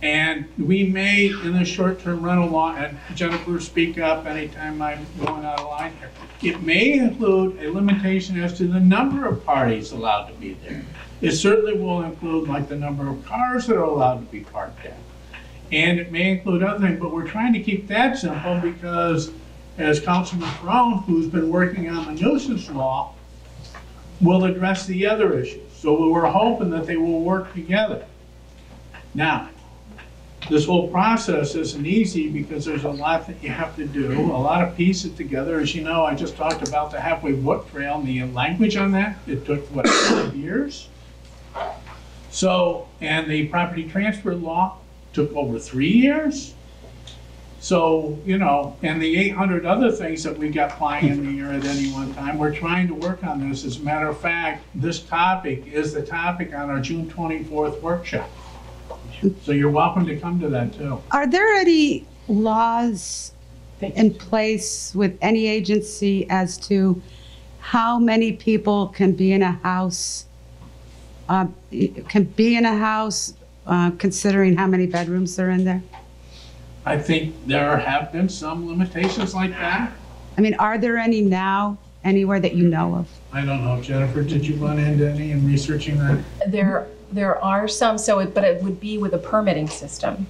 And we may, in the short-term rental law, and Jennifer, speak up anytime I'm going out of line here, it may include a limitation as to the number of parties allowed to be there. It certainly will include like the number of cars that are allowed to be parked there. And it may include other things, but we're trying to keep that simple because as Councilman Brown, who's been working on the nuisance law, will address the other issues. So we're hoping that they will work together. Now, this whole process isn't easy because there's a lot that you have to do, a lot of pieces together. As you know, I just talked about the halfway book trail and the language on that. It took, what, 5 years? So, and the property transfer law took over 3 years. So, you know, and the 800 other things that we got flying in the air at any one time, we're trying to work on this. As a matter of fact, this topic is the topic on our June 24th workshop. So you're welcome to come to that too. Are there any laws in place with any agency as to how many people can be in a house, considering how many bedrooms are in there? I think there have been some limitations like that. I mean, are there any now, anywhere that you know of? I don't know, Jennifer, did you run into any in researching that? There are some, but it would be with a permitting system.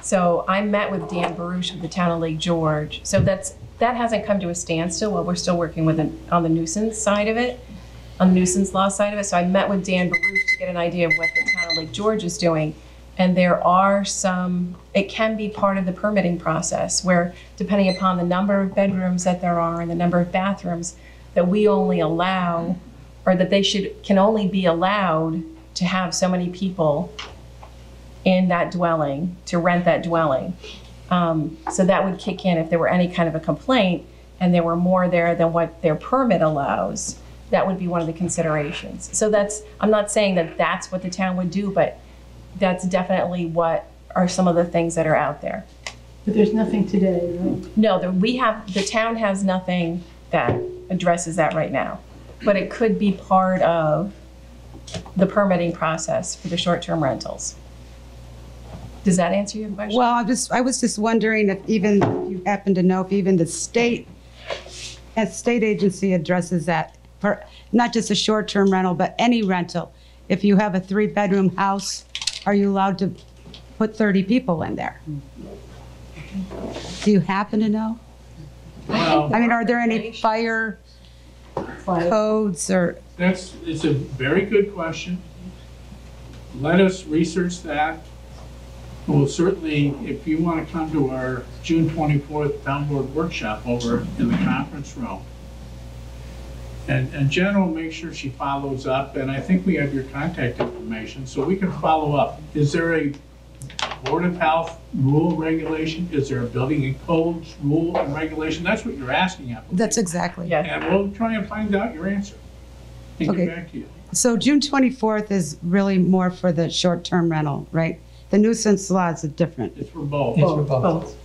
So I met with Dan Baruch of the town of Lake George. So that hasn't come to a standstill while we're still working with on the nuisance side of it, on the nuisance law side of it. So I met with Dan Baruch to get an idea of what the town of Lake George is doing. And there are some, it can be part of the permitting process where depending upon the number of bedrooms that there are and the number of bathrooms that we only allow, or that they can only be allowed to have so many people in that dwelling, to rent that dwelling. So that would kick in if there were any kind of a complaint and there were more there than what their permit allows, that would be one of the considerations. So I'm not saying that that's what the town would do, but that's definitely what are some of the things that are out there. But there's nothing today, right? No, the town has nothing that addresses that right now, but it could be part of the permitting process for the short-term rentals. Does that answer your question? Well, I was just wondering if you happen to know if even the state agency addresses that, for not just a short-term rental, but any rental. If you have a 3-bedroom house, are you allowed to put 30 people in there? Do you happen to know? Well, I mean, are there any fire codes or? It's a very good question. Let us research that. We'll certainly, if you want to come to our June 24th town board workshop over in the conference room, and Jen will make sure she follows up, and I think we have your contact information, so we can follow up. Is there a Board of Health rule regulation? Is there a building and codes rule and regulation? That's what you're asking at. That's exactly. Yeah. And we'll try and find out your answer and get back to you. So June 24th is really more for the short-term rental, right? The nuisance law is different. It's for both. It's for both.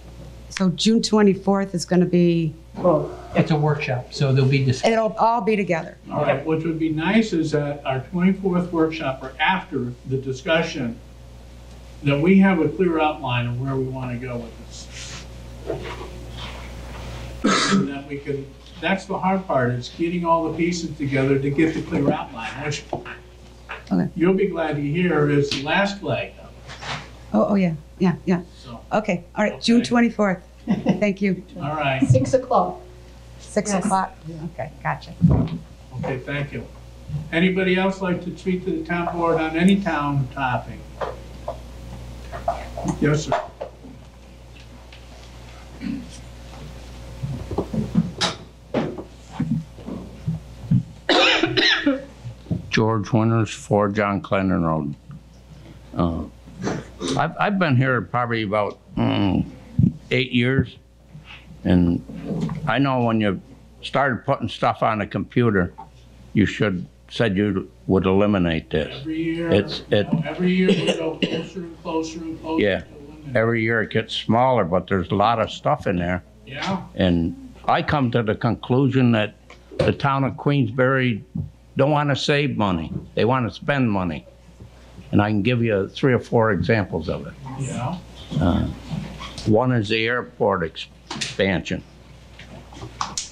So June 24th is going to be? It's a workshop, so there'll be discussion. It'll all be together. All right, what would be nice is that our 24th workshop, or after the discussion, that we have a clear outline of where we want to go with this. And that we can, that's the hard part, is getting all the pieces together to get the clear outline, which you'll be glad to hear is the last leg. Oh, yeah. So, Okay, all right, June 24th. Thank you. all right, 6 o'clock. 6 o'clock? Okay, gotcha. okay, thank you. Anybody else like to speak to the town board on any town topic? Yes, sir. George Winters, 4 John Clennon Road. I've been here probably about 8 years, and I know when you started putting stuff on the computer, you said you would eliminate this. Every year, every year we go closer and closer and closer. Yeah, every year it gets smaller, but there's a lot of stuff in there. Yeah. And I come to the conclusion that the town of Queensbury don't want to save money. They want to spend money. And I can give you 3 or 4 examples of it. Yeah. One is the airport expansion.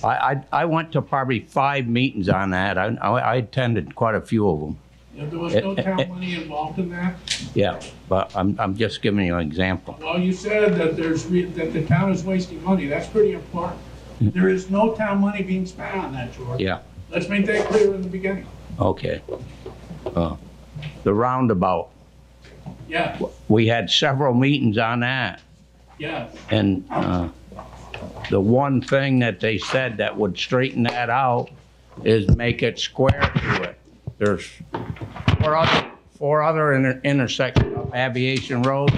I went to probably 5 meetings on that. I attended quite a few of them. Yeah, there was no town money involved in that? Yeah, but I'm just giving you an example. Well, you said that that the town is wasting money. That's pretty important. There is no town money being spent on that, George. Yeah. Let's make that clear in the beginning. Okay. The roundabout. Yeah. We had several meetings on that. Yeah. And the one thing that they said that would straighten that out is make it square to it. There's 4 other intersections of Aviation Road.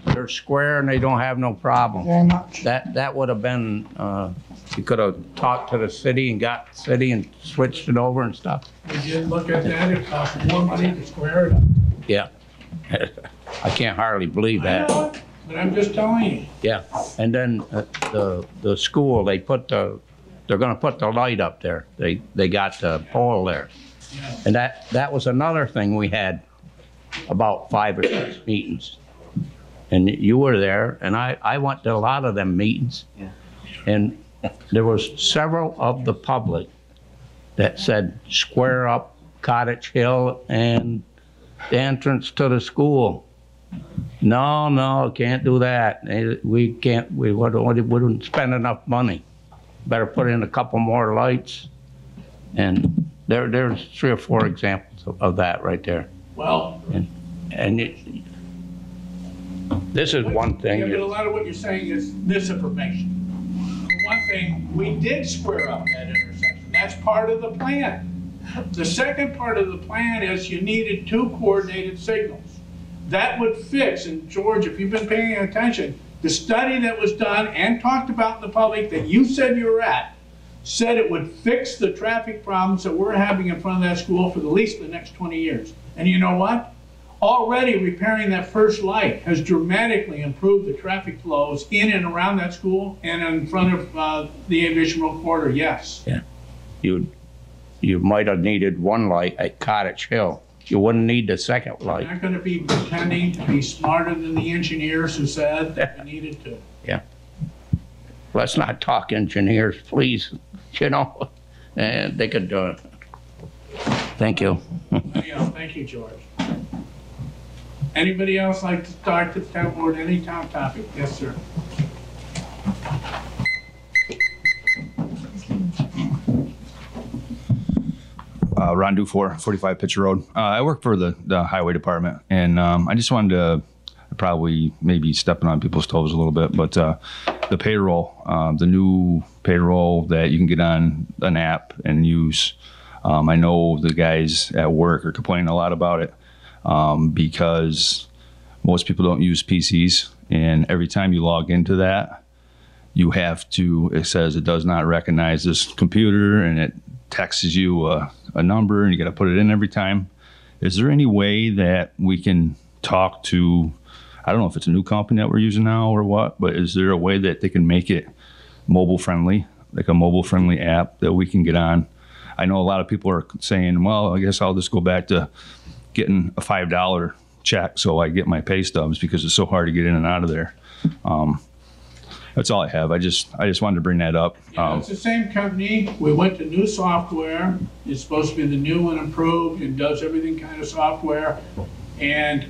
They're square and they don't have no problem. Very much. That would have been, you could have talked to the city and got the city and switched it over and stuff. We did look at that. It cost more money to square it up. Yeah. I can't hardly believe I that. know it, but I'm just telling you. Yeah, and then the school, they're gonna put the light up there. They got the pole there. Yeah. And that was another thing we had about 5 or 6 meetings. And you were there, and I went to a lot of them meetings. Yeah. And there was several of the public that said square up Cottage Hill and the entrance to the school. No, can't do that. We wouldn't spend enough money. Better put in a couple more lights. And there's 3 or 4 examples of that right there. Well. This is one thing. Yeah, but a lot of what you're saying is misinformation. For one thing, we did square up that intersection. That's part of the plan. The second part of the plan is you needed 2 coordinated signals. That would fix, and George, if you've been paying attention, the study that was done and talked about in the public that you said you were at, said it would fix the traffic problems that we're having in front of that school for at least the next 20 years. And you know what? Already repairing that first light has dramatically improved the traffic flows in and around that school and in front of the Aviation Road corridor, yes. Yeah. You might have needed 1 light at Cottage Hill. You wouldn't need the second light. You're not going to be pretending to be smarter than the engineers who said that you needed to. Yeah. Let's not talk engineers, please. You know, and they could do it. Thank you. Yeah, thank you, George. Anybody else like to talk to the town board, any town topic? Yes, sir. Ron Dufour, 45 Pitcher Road. I work for the highway department, and I just wanted to probably maybe stepping on people's toes a little bit, but the payroll, the new payroll that you can get on an app and use. I know the guys at work are complaining a lot about it because most people don't use PCs, and every time you log into that, you have to, it says it does not recognize this computer, and it texts you a number, and you got to put it in every time. Is there any way that we can talk to, I don't know if it's a new company that we're using now or what, but is there a way that they can make it mobile friendly, like a mobile friendly app that we can get on? I know a lot of people are saying, well, I guess I'll just go back to getting a $5 check so I get my pay stubs because it's so hard to get in and out of there. That's all I have. I just wanted to bring that up. Yeah, it's the same company. We went to new software. It's supposed to be the new and improved and does everything kind of software. And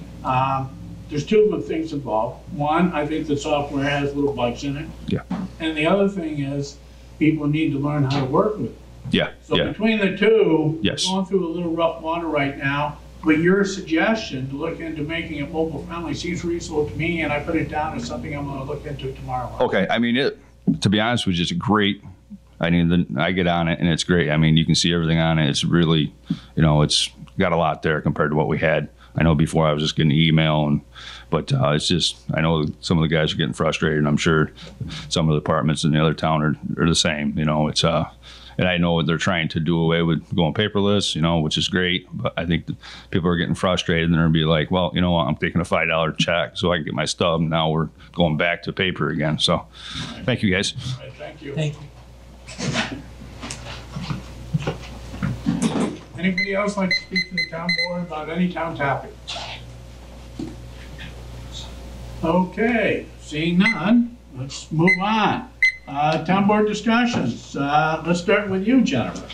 there's 2 good things involved. One, I think the software has little bugs in it. Yeah. And the other thing is people need to learn how to work with it. Yeah. So yeah. between the 2, yes. We're going through a little rough water right now. But your suggestion to look into making it mobile friendly seems reasonable to me, and I put it down as something I'm going to look into tomorrow. Okay, I mean, to be honest with you, it's great. I mean, I get on it and it's great. I mean, you can see everything on it. It's really, you know, it's got a lot there compared to what we had. I know before I was just getting email, but it's just, I know some of the guys are getting frustrated, and I'm sure some of the departments in the other town are the same. It's and I know they're trying to do away with going paperless, which is great. But I think people are getting frustrated, and they're gonna be like, well, I'm taking a $5 check so I can get my stub. And now we're going back to paper again. So, thank you guys. Right, thank you. Thank you. Anybody else like to speak to the town board about any town topic? Okay, seeing none, let's move on. Town board discussions. Let's start with you, Jennifer.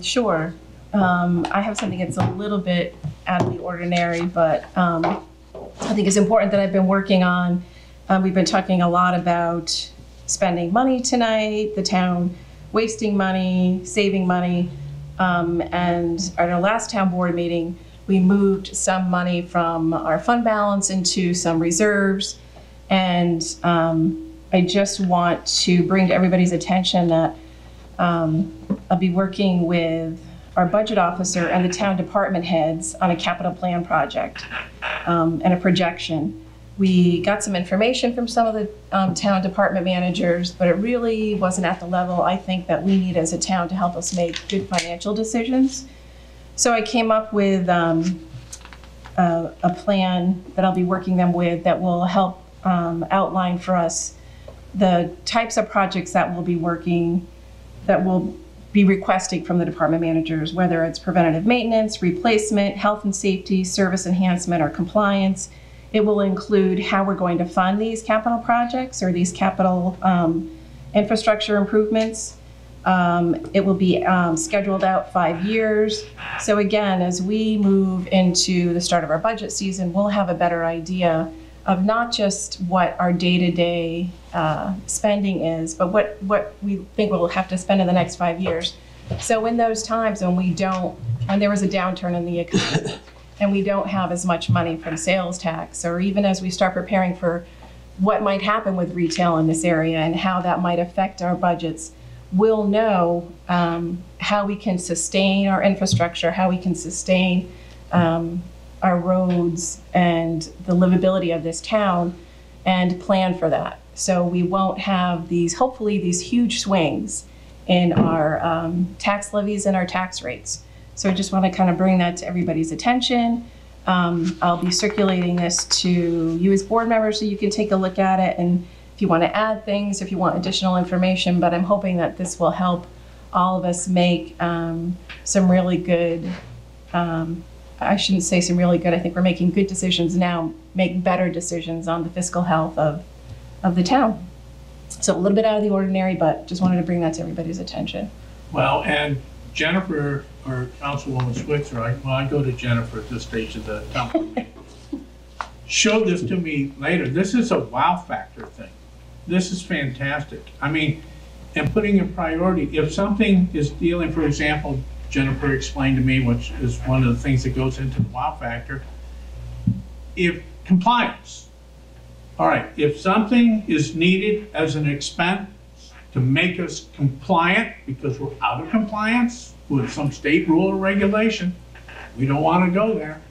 Sure. I have something that's a little bit out of the ordinary, but I think it's important that I've been working on. We've been talking a lot about spending money tonight, the town wasting money, saving money. And at our last town board meeting, we moved some money from our fund balance into some reserves. And I just want to bring to everybody's attention that I'll be working with our budget officer and the town department heads on a capital plan project and a projection. We got some information from some of the town department managers, but it really wasn't at the level I think that we need as a town to help us make good financial decisions. So I came up with a plan that I'll be working them with that will help outline for us the types of projects that we'll be working, that we'll be requesting from the department managers, whether it's preventative maintenance, replacement, health and safety, service enhancement, or compliance. It will include how we're going to fund these capital projects or these capital infrastructure improvements. It will be scheduled out 5 years. So again, as we move into the start of our budget season, we'll have a better idea of not just what our day-to-day spending is, but what we think we'll have to spend in the next 5 years. So in those times when there was a downturn in the economy, and we don't have as much money from sales tax, or even as we start preparing for what might happen with retail in this area and how that might affect our budgets, we'll know how we can sustain our infrastructure, how we can sustain our roads and the livability of this town, and plan for that. So we won't have hopefully these huge swings in our tax levies and our tax rates. So I just want to kind of bring that to everybody's attention. I'll be circulating this to you as board members so you can take a look at it, and if you want to add things, if you want additional information, but I'm hoping that this will help all of us make some really good, I shouldn't say some really good, I think we're making good decisions now, make better decisions on the fiscal health of the town. So a little bit out of the ordinary, but just wanted to bring that to everybody's attention. Well, and Jennifer, or Councilwoman Switzer, I go to Jennifer at this stage of the town meeting. Show this to me later. This is a wow factor thing. This is fantastic. I mean, and putting a priority, if something is dealing, for example, Jennifer explained to me, which is one of the things that goes into the wow factor, if compliance. All right, if something is needed as an expense to make us compliant because we're out of compliance with some state rule or regulation, we don't want to go there,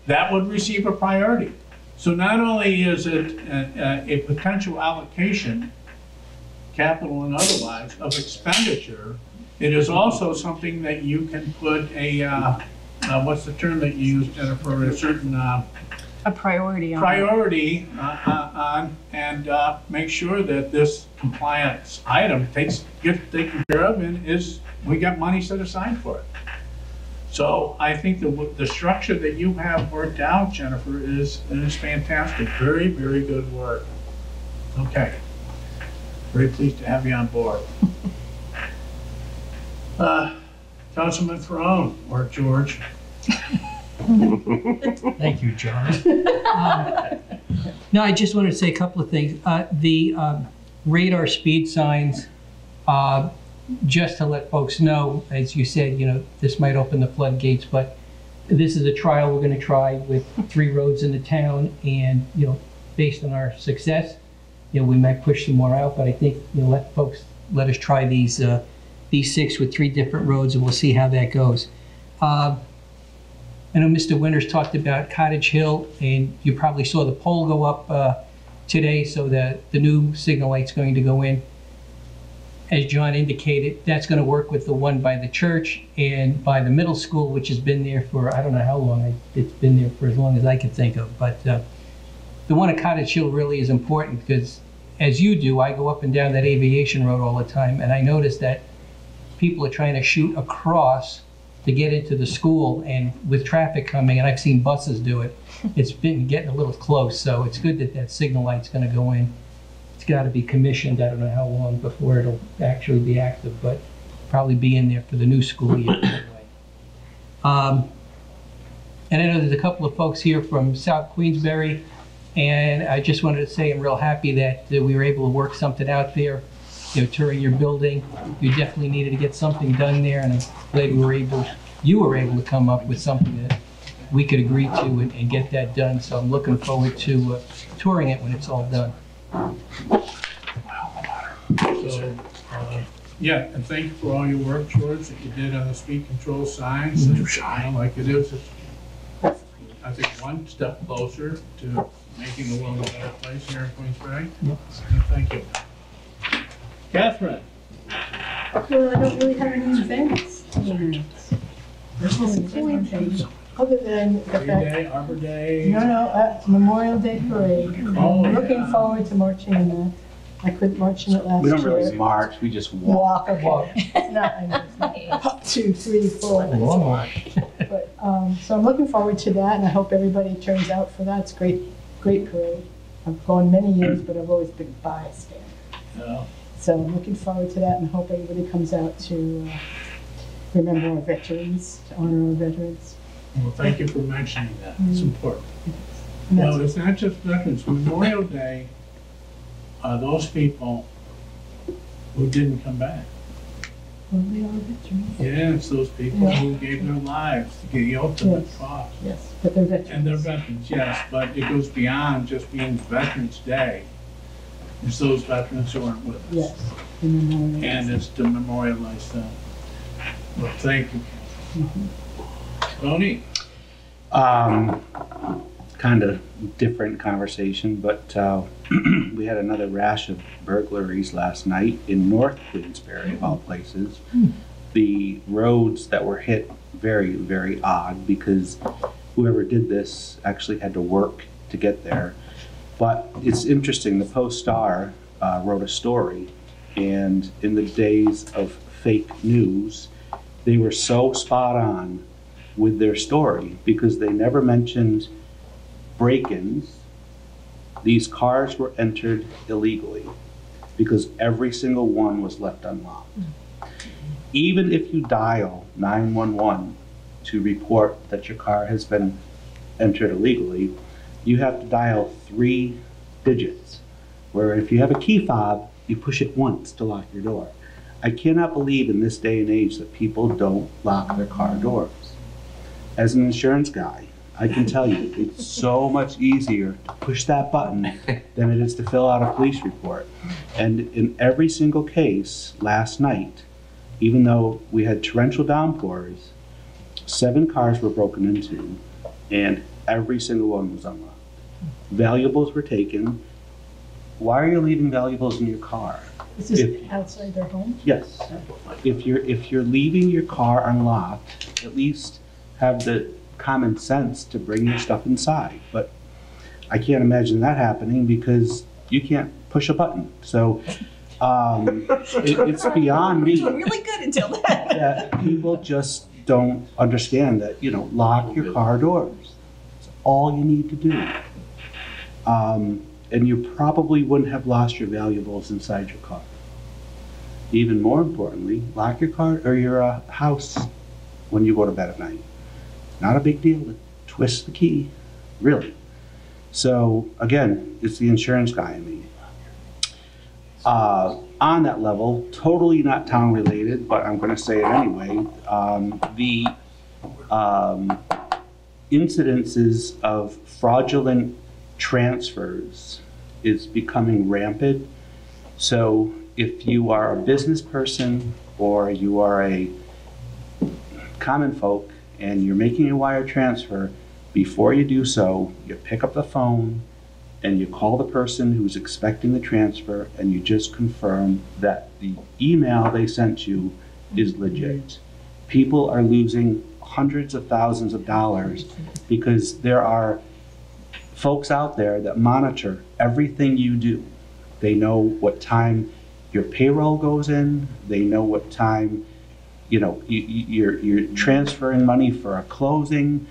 that would receive a priority. So not only is it a potential allocation, capital and otherwise, of expenditure, it is also something that you can put a, what's the term that you use, Jennifer, a certain a priority on on, and make sure that this compliance item gets taken care of, and we got money set aside for it. So I think the structure that you have worked out, Jennifer, is fantastic. Very, very good work. Okay. Very pleased to have you on board. Councilman Ferone, or George. Thank you, John. No, I just wanted to say a couple of things. The radar speed signs, just to let folks know, as you said, this might open the floodgates, but this is a trial we're going to try with 3 roads in the town, and based on our success, we might push some more out. But I think let us try these 6 with 3 different roads, and we'll see how that goes. I know Mr. Winters talked about Cottage Hill, and you probably saw the pole go up today, so that the new signal light's going to go in. As John indicated, that's going to work with the one by the church and by the middle school, which has been there for, I don't know how long. It's been there for as long as I can think of. But the one at Cottage Hill really is important because, as you do, I go up and down that aviation road all the time, and I notice that people are trying to shoot across to get into the school, and with traffic coming, and I've seen buses do it, it's been getting a little close, so it's good that that signal light's gonna go in. It's gotta be commissioned, I don't know how long before it'll actually be active, but probably be in there for the new school year anyway. And I know there's a couple of folks here from South Queensbury, and I just wanted to say I'm real happy that we were able to work something out there. You know, touring your building, you definitely needed to get something done there, and I'm glad you were able to come up with something that we could agree to and get that done. So I'm looking forward to touring it when it's all done. So, yeah, and thank you for all your work, George, that you did on the speed control signs. You know, like it is, I think, one step closer to making the world a better place here in Queensbury. Yep. So, thank you. Catherine? Well, I don't really have any events. Other than the fact. Day, Arbor Day? No, Memorial Day Parade. Oh, I'm looking yeah. forward to marching in that. I couldn't march in it last We year. don't really march, we just walk. Okay. It's not, I know, it's not 2, 3, 4. It's a march. But, so I'm looking forward to that, and I hope everybody turns out for that. It's great parade. I've gone many years, but I've always been a bystander. Yeah. So I'm looking forward to that, and hope everybody comes out to remember our veterans, to honor our veterans. Well, thank you for mentioning that. It's important. And that's- Well, it's not just veterans. Memorial Day are those people who didn't come back. Well, they are veterans. Yeah, it's those people Yeah. who gave their lives to get the ultimate Yes. cause. Yes, but they're veterans. And they're veterans, yes, but it goes beyond just being Veterans Day. It's those veterans who aren't with us. Yes. the memorial. And it's to memorialize them. Well, thank you. Tony? Kind of different conversation, but we had another rash of burglaries last night in North Queensbury, of all places. The roads that were hit, very, very odd, because whoever did this actually had to work to get there. But it's interesting, the Post-Star wrote a story, and in the days of fake news, they were so spot on with their story because they never mentioned break-ins. These cars were entered illegally because every single one was left unlocked. Even if you dial 911 to report that your car has been entered illegally, you have to dial 3 digits, where if you have a key fob, you push it once to lock your door. I cannot believe in this day and age that people don't lock their car doors. As an insurance guy, I can tell you, it's so much easier to push that button than it is to fill out a police report. And in every single case last night, even though we had torrential downpours, 7 cars were broken into, and every single one was unlocked. Valuables were taken. Why are you leaving valuables in your car? This is outside their home? Yes. If you're leaving your car unlocked, at least have the common sense to bring your stuff inside. But I can't imagine that happening because you can't push a button. So it's beyond me. Really good until then. That people just don't understand that, you know, lock your car doors. It's all you need to do. And you probably wouldn't have lost your valuables inside your car. Even more importantly, lock your car or your house when you go to bed at night. Not a big deal to twist the key, really. So again, it's the insurance guy in me. On that level, totally not town related, but I'm going to say it anyway. The incidences of fraudulent transfers is becoming rampant. So if you are a business person or you are a common folk and you're making a wire transfer, before you do so, you pick up the phone and you call the person who's expecting the transfer and you just confirm that the email they sent you is legit. People are losing hundreds of thousands of dollars because there are folks out there that monitor everything you do. They know what time your payroll goes in. They know what time, you know, you're transferring money for a closing,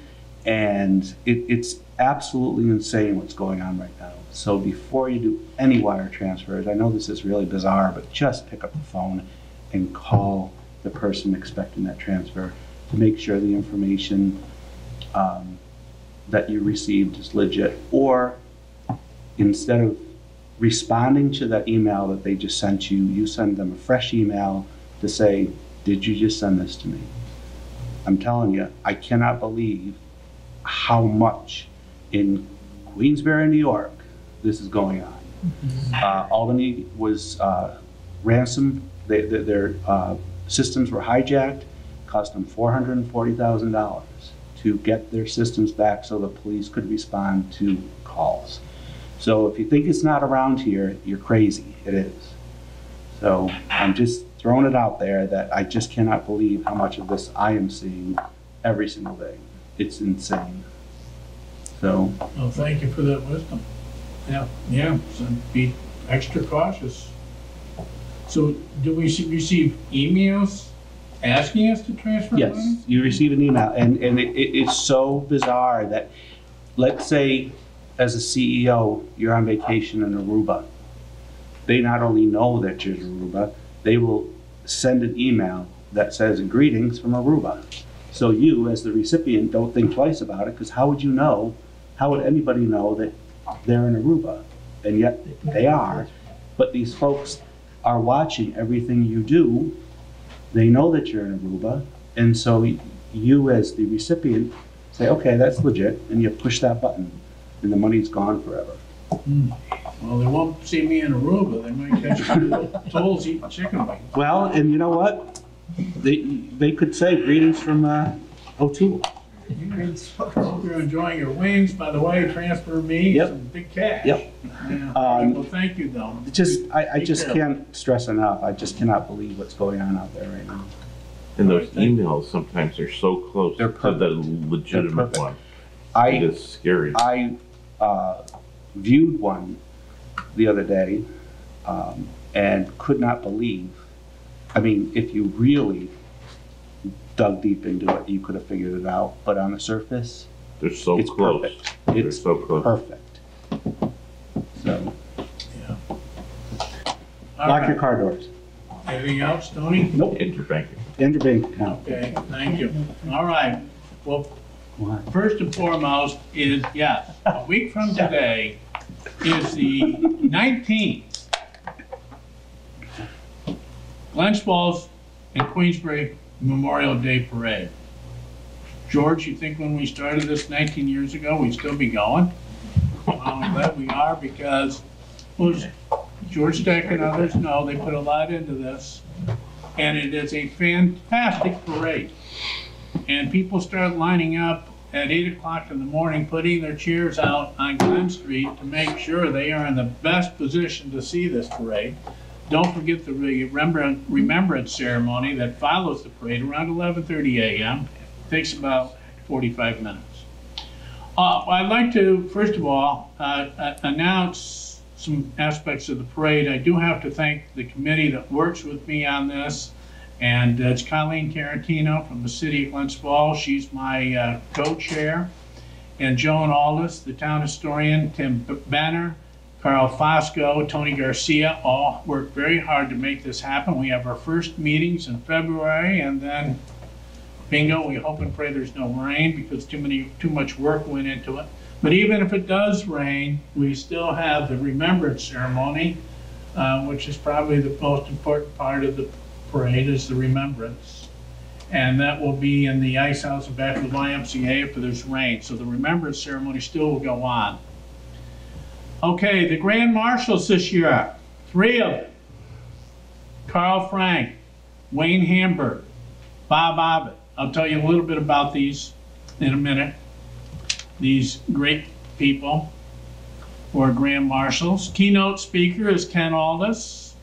and it's absolutely insane what's going on right now. So before you do any wire transfers, I know this is really bizarre, but just pick up the phone and call the person expecting that transfer to make sure the information that you received is legit. Or instead of responding to that email that they just sent you, you send them a fresh email to say, did you just send this to me? I'm telling you, I cannot believe how much in Queensbury, New York, this is going on. Albany was ransomed. Their systems were hijacked, cost them $440,000 to get their systems back so the police could respond to calls. So if you think it's not around here, you're crazy. It is. So I'm just throwing it out there that I just cannot believe how much of this I am seeing every single day. It's insane. So. Well, thank you for that wisdom. Yeah, so be extra cautious. So do we receive emails asking us to transfer money? Yes, you receive an email, and it's so bizarre that, let's say, as a CEO, you're on vacation in Aruba. They not only know that you're in Aruba, they will send an email that says, greetings from Aruba. So you, as the recipient, don't think twice about it, because how would you know, how would anybody know that they're in Aruba? And yet they are, but these folks are watching everything you do. They know that you're in Aruba, and so you, as the recipient, say, okay, that's legit, and you push that button, and the money's gone forever. Well, they won't see me in Aruba. They might catch me with tolls eating chicken wings. Well, and you know what? They could say, greetings from O'Toole. Hope you're enjoying your wings. By the way, transfer me some big cash. Yep. Yeah. Well, thank you, though. I just can't stress enough. I just cannot believe what's going on out there right now. And those emails sometimes are so close to the legitimate one. It is scary. I viewed one the other day and could not believe. I mean, if you really dug deep into it, you could have figured it out. But on the surface, they're so it's close. Perfect. They're so close. Perfect. So, yeah. Lock your car doors. Anything else, Tony? Nope. End your bank account. End your bank account. Okay, thank you. All right. Well, first and foremost is, yes, a week from today is the 19th. Glens Falls and Queensbury Memorial Day Parade. George, you think when we started this 19 years ago, we'd still be going? Well, I'm glad we are, because George Steck and others know they put a lot into this, and it is a fantastic parade. And people start lining up at 8 o'clock in the morning, putting their chairs out on Glen Street to make sure they are in the best position to see this parade. Don't forget the remembrance ceremony that follows the parade around 11:30 a.m. Takes about 45 minutes. I'd like to, first of all, announce some aspects of the parade. I do have to thank the committee that works with me on this, and it's Colleen Tarantino from the city of Glens Falls. She's my co-chair, and Joan Aldis, the town historian, Tim Banner, Carl Fosco, Tony Garcia, all worked very hard to make this happen. We have our first meetings in February, and then bingo, we hope and pray there's no rain, because too much work went into it. But even if it does rain, we still have the remembrance ceremony, which is probably the most important part of the parade, is the remembrance. And that will be in the ice house back of the YMCA if there's rain. So the remembrance ceremony still will go on. Okay, the Grand Marshals this year, 3 of them. Carl Frank, Wayne Hamburg, Bob Abbott, I'll tell you a little bit about these in a minute. These great people who are Grand Marshals. Keynote speaker is Ken Aldis.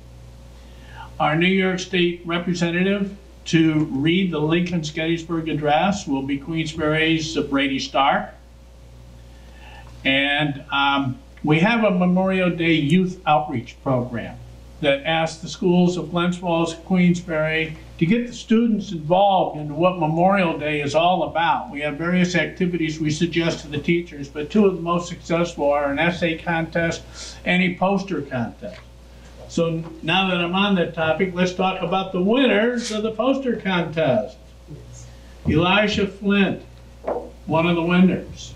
Our New York State representative to read the Lincoln-Gettysburg Address will be Queensbury's Brady Stark. And we have a Memorial Day youth outreach program that asks the schools of Glens Falls and Queensbury to get the students involved in what Memorial Day is all about. We have various activities we suggest to the teachers, but two of the most successful are an essay contest and a poster contest. So now that I'm on that topic, let's talk about the winners of the poster contest. Elijah Flint, one of the winners.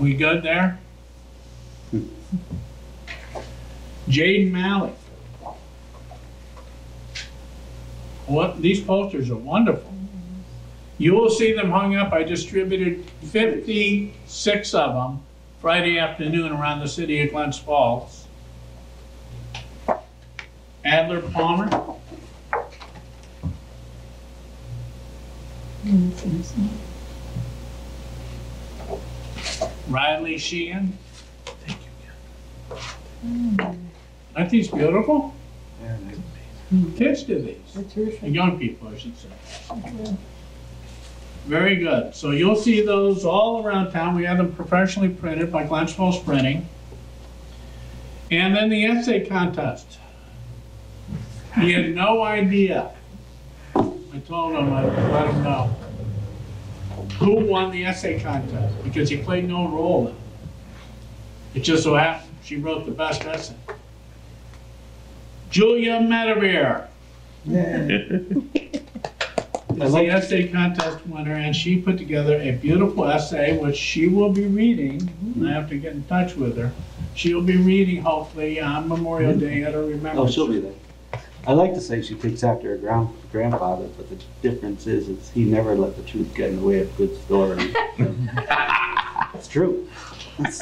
We good there? Jaden Malley. What, these posters are wonderful. You will see them hung up. I distributed 56 of them Friday afternoon around the city of Glens Falls. Adler Palmer. Riley Sheehan. Thank you. Aren't these beautiful? Yeah, Kids do these. Young people, I should say. Very good. So you'll see those all around town. We have them professionally printed by Glens Falls Printing. And then the essay contest. He had no idea. I told him I'd let him know who won the essay contest because he played no role in it. It just so happened she wrote the best essay. Julia Medevere. Is the essay contest winner, and she put together a beautiful essay which she will be reading. I have to get in touch with her. She'll be reading hopefully on Memorial Day at her remembrance. Oh, she'll be there. I like to say she takes after her grandfather, but the difference is he never let the truth get in the way of good story. It's true. That's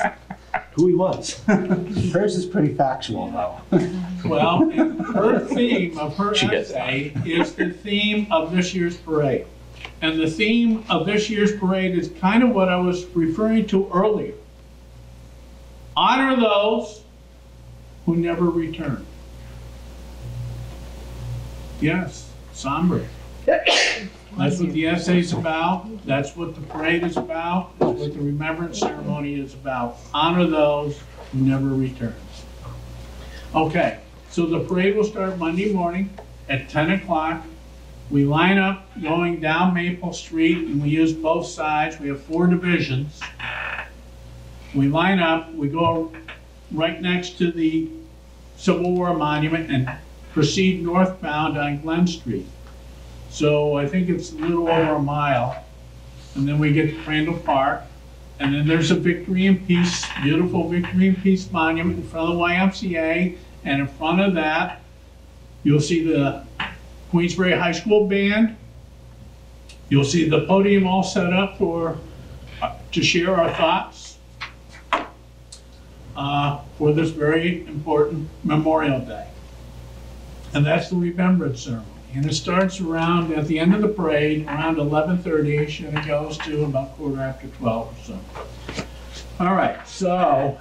who he was. Hers is pretty factual, though. Well, her theme of her essay is the theme of this year's parade. And the theme of this year's parade is kind of what I was referring to earlier. Honor those who never return. Yes, somber. That's what the essay is about. That's what the parade is about. That's what the remembrance ceremony is about. Honor those who never return. Okay, so the parade will start Monday morning at 10 o'clock. We line up going down Maple Street, and we use both sides. We have 4 divisions. We line up, we go right next to the Civil War Monument and proceed northbound on Glen Street. So I think it's a little over a mile. And then we get to Crandall Park. And then there's a Victory and Peace, beautiful Victory and Peace monument in front of the YMCA. And in front of that, you'll see the Queensbury High School band. You'll see the podium all set up to share our thoughts for this very important Memorial Day. And that's the remembrance ceremony. And it starts around, at the end of the parade, around 11:30ish, and it goes to about 12:15 or so. All right, so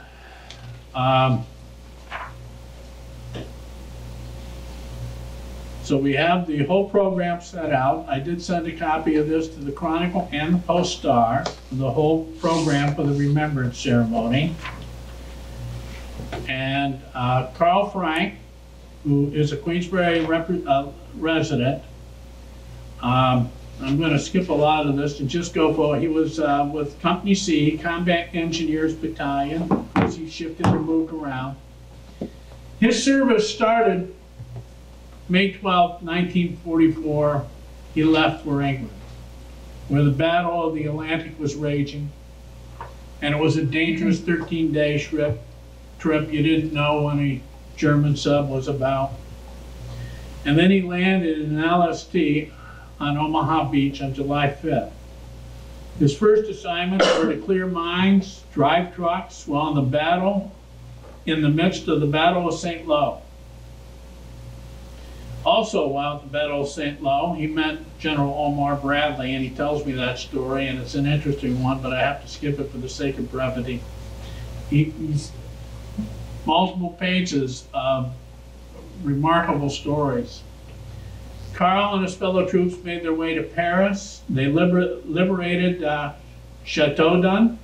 so we have the whole program set out. I did send a copy of this to the Chronicle and the Post-Star, the whole program for the remembrance ceremony. And Carl Frank, who is a Queensbury resident. I'm going to skip a lot of this and just go for, he was with Company C, Combat Engineers Battalion, as he shifted and moved around. His service started May 12, 1944. He left for England, where the Battle of the Atlantic was raging, and it was a dangerous 13-day trip. You didn't know when a German sub was about. And then he landed in an LST on Omaha Beach on July 5th. His first assignments were to clear mines, drive trucks while in the midst of the Battle of St. Lo. Also, while at the Battle of St. Lo, he met General Omar Bradley, and he tells me that story, and it's an interesting one, but I have to skip it for the sake of brevity. He's multiple pages of remarkable stories. Carl and his fellow troops made their way to Paris. They liberated Chateaudun,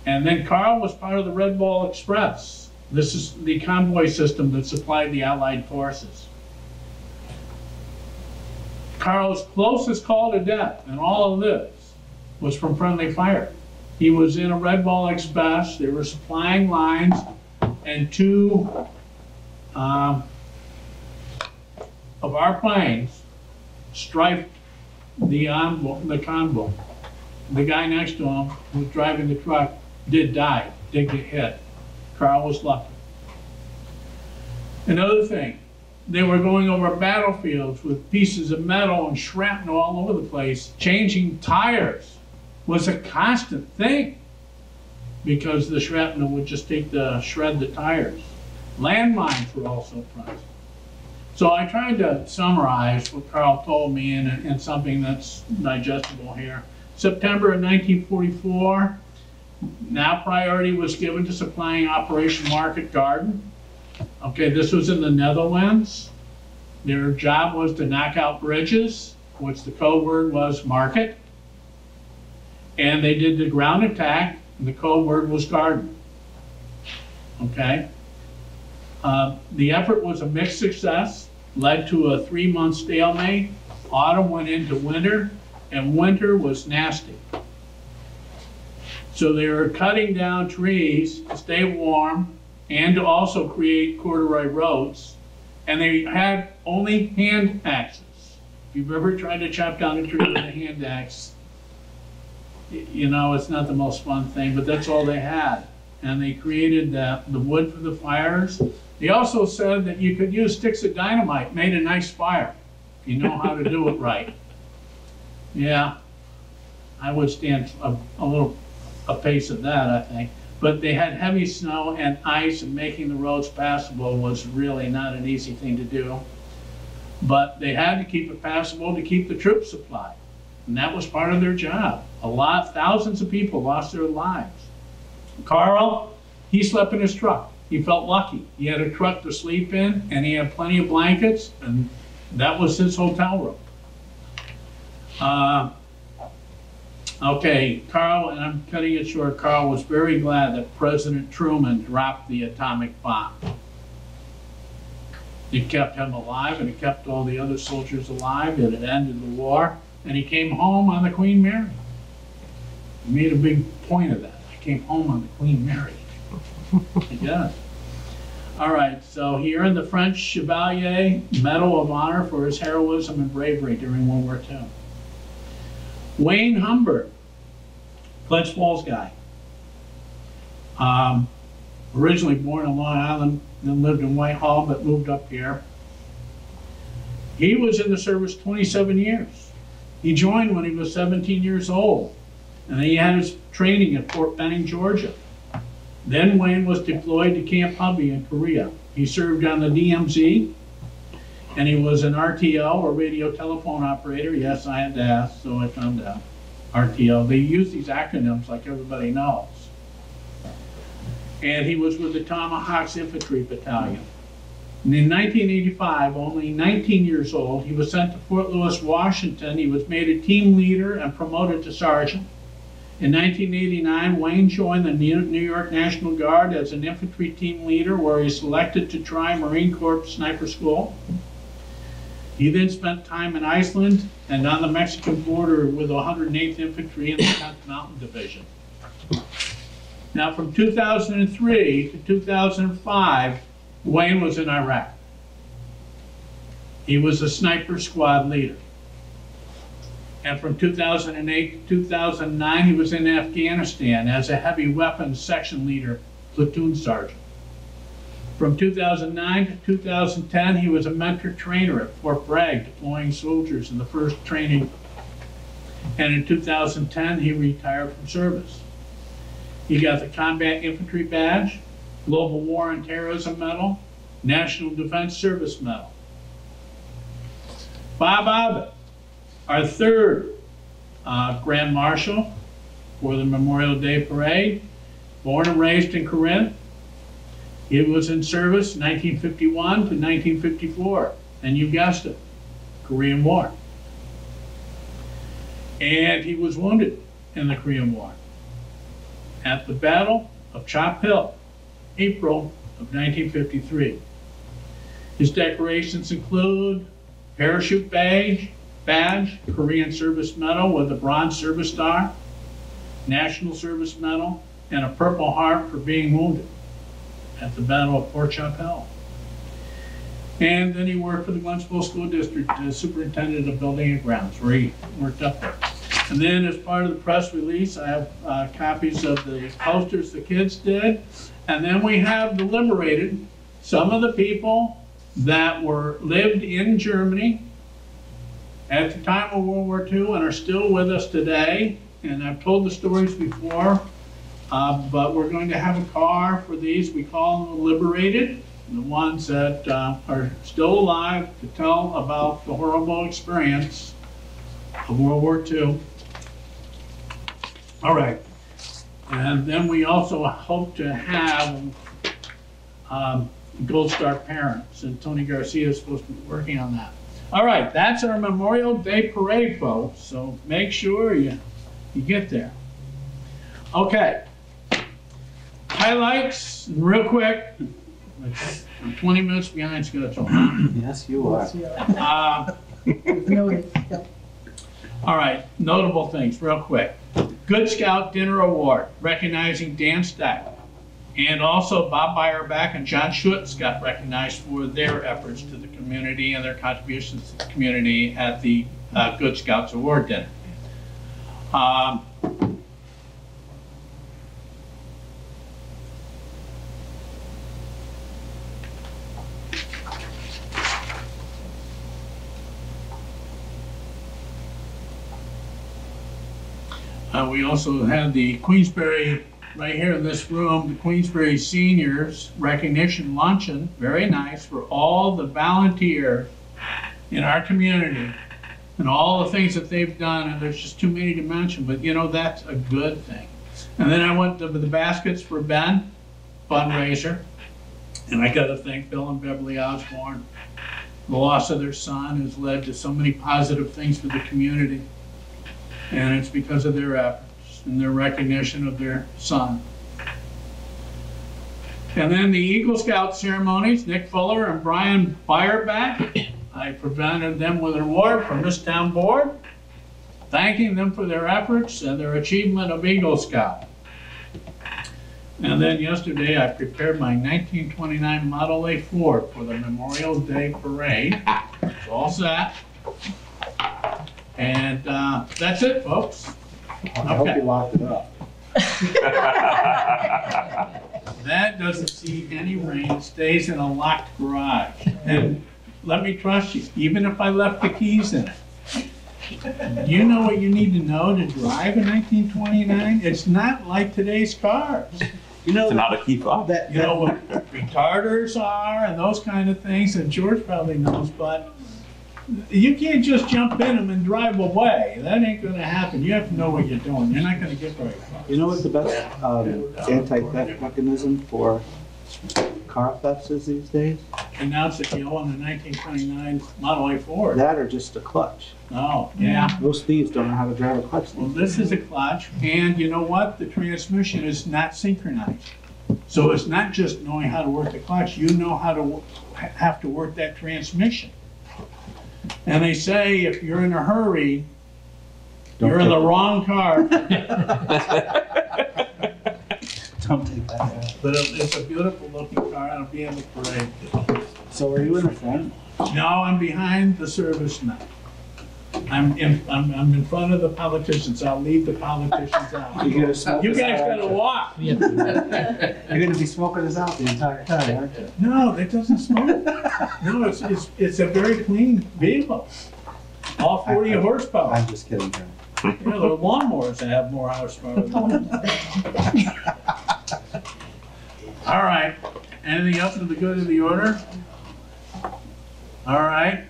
and then Carl was part of the Red Ball Express. This is the convoy system that supplied the Allied forces. Carl's closest call to death in all of this was from friendly fire. He was in a Red Ball Express. They were supplying lines, and two of our planes striped the convoy. The guy next to him who was driving the truck did die, did get hit. Carl was lucky. Another thing, they were going over battlefields with pieces of metal and shrapnel all over the place. Changing tires was a constant thing because the shrapnel would just shred the tires. Landmines were also present. So I tried to summarize what Carl told me in something that's digestible here. September of 1944, now priority was given to supplying Operation Market Garden. Okay, this was in the Netherlands. Their job was to knock out bridges, which the code word was market. And they did the ground attack, and the code word was garden. Okay? The effort was a mixed success, led to a 3-month stalemate. Autumn went into winter, and winter was nasty. So they were cutting down trees to stay warm and to also create corduroy roads. And they had only hand axes. If you've ever tried to chop down a tree with a hand axe, you know, it's not the most fun thing, but that's all they had. And they created the wood for the fires. They also said that you could use sticks of dynamite, made a nice fire, if you know how to do it right. Yeah, I would stand a pace of that, I think. But they had heavy snow and ice, and making the roads passable was really not an easy thing to do. But they had to keep it passable to keep the troops supplied. And that was part of their job. Thousands of people lost their lives. Carl, he slept in his truck. He felt lucky. He had a truck to sleep in, and he had plenty of blankets, and that was his hotel room. Okay, Carl, and I'm cutting it short, Carl was very glad that President Truman dropped the atomic bomb. It kept him alive, and it kept all the other soldiers alive, and it ended the war, and he came home on the Queen Mary. He made a big point of that. I came home on the Queen Mary. Yeah. All right, so he earned the French Chevalier Medal of Honor for his heroism and bravery during World War II. Wayne Humbert, Glens Falls guy. Originally born in Long Island, then lived in Whitehall, but moved up here. He was in the service 27 years. He joined when he was 17 years old, and he had his training at Fort Benning, Georgia. Then Wayne was deployed to Camp Hubby in Korea. He served on the DMZ, and he was an RTO, or radio telephone operator. Yes, I had to ask, so I found out. RTO. They use these acronyms like everybody knows. And he was with the Tomahawks Infantry Battalion. And in 1985, only 19 years old, he was sent to Fort Lewis, Washington. He was made a team leader and promoted to sergeant. In 1989, Wayne joined the New York National Guard as an infantry team leader, where he was selected to try Marine Corps Sniper School. He then spent time in Iceland and on the Mexican border with 108th Infantry in the 10th Mountain Division. Now, from 2003 to 2005, Wayne was in Iraq. He was a sniper squad leader. And from 2008 to 2009, he was in Afghanistan as a heavy weapons section leader, platoon sergeant. From 2009 to 2010, he was a mentor trainer at Fort Bragg, deploying soldiers in the first training. And in 2010, he retired from service. He got the Combat Infantry Badge, Global War and Terrorism Medal, National Defense Service Medal. Bob Abbott, our third Grand Marshal for the Memorial Day Parade, born and raised in Corinth. He was in service 1951 to 1954, and you guessed it, Korean War. And he was wounded in the Korean War at the Battle of Chop Hill, April of 1953. His decorations include parachute badge, Korean Service Medal with a Bronze Service Star, National Service Medal, and a Purple Heart for being wounded at the Battle of Fort Chop Hill. And then he worked for the Glennsville School District as Superintendent of Building and Grounds, where he worked up there. And then as part of the press release, I have copies of the posters the kids did. And then we have deliberated some of the people that lived in Germany at the time of World War II and are still with us today. And I've told the stories before, but we're going to have a car for these. We call them liberated, the ones that are still alive to tell about the horrible experience of World War II. All right. And then we also hope to have Gold Star parents, and Tony Garcia is supposed to be working on that. All right, that's our Memorial Day Parade, folks, so make sure you get there. Okay, highlights, real quick. I'm 20 minutes behind schedule. Yes, you are. All right, notable things, real quick. Good Scout Dinner Award, recognizing Dan Stack. And also Bob Beyerback and John Schutz got recognized for their efforts to the community and their contributions to the community at the Good Scouts Award Dinner. We also had the Queensbury, right here in this room, the Queensbury Seniors Recognition Luncheon, very nice, for all the volunteers in our community and all the things that they've done, and there's just too many to mention, but you know, that's a good thing. And then I went to the Baskets for Ben fundraiser, and I gotta thank Bill and Beverly Osborne. The loss of their son has led to so many positive things for the community, and it's because of their efforts and their recognition of their son. And then the Eagle Scout ceremonies, Nick Fuller and Brian Beyerback. I presented them with an award from this town board, thanking them for their efforts and their achievement of Eagle Scout. And then yesterday I prepared my 1929 Model A Ford for the Memorial Day Parade. It's all set. And that's it, folks. I hope you locked it up. That doesn't see any rain. It stays in a locked garage. And let me trust you, even if I left the keys in it. You know what you need to know to drive a 1929? It's not like today's cars. You know, It's not a key fob. you know what retarders are and those kind of things, and George probably knows, but you can't just jump in them and drive away. That ain't gonna happen. You have to know what you're doing. You're not gonna get very far. You know what the best anti-theft mechanism for car thefts is these days? And now it's if you own a 1929 Model A Ford. That or just a clutch. Oh, yeah. Most thieves don't know how to drive a clutch. Well, this is a clutch, and you know what? The transmission is not synchronized. So it's not just knowing how to work the clutch. You know how to have to work that transmission. And they say if you're in a hurry, you're in the wrong car. Don't take that out. But it's a beautiful looking car. It'll be in the parade. So are you in the front? No, I'm behind the service now. I'm in front of the politicians. I'll leave the politicians out. You're gonna smoke You us guys out? gotta walk. You're gonna be smoking us out the entire time, aren't you? No, it doesn't smoke. No, it's a very clean vehicle. All 40 horsepower. I'm just kidding, John. You know, there are lawnmowers that have more horsepower than that. All right. Anything else for the good of the order? All right.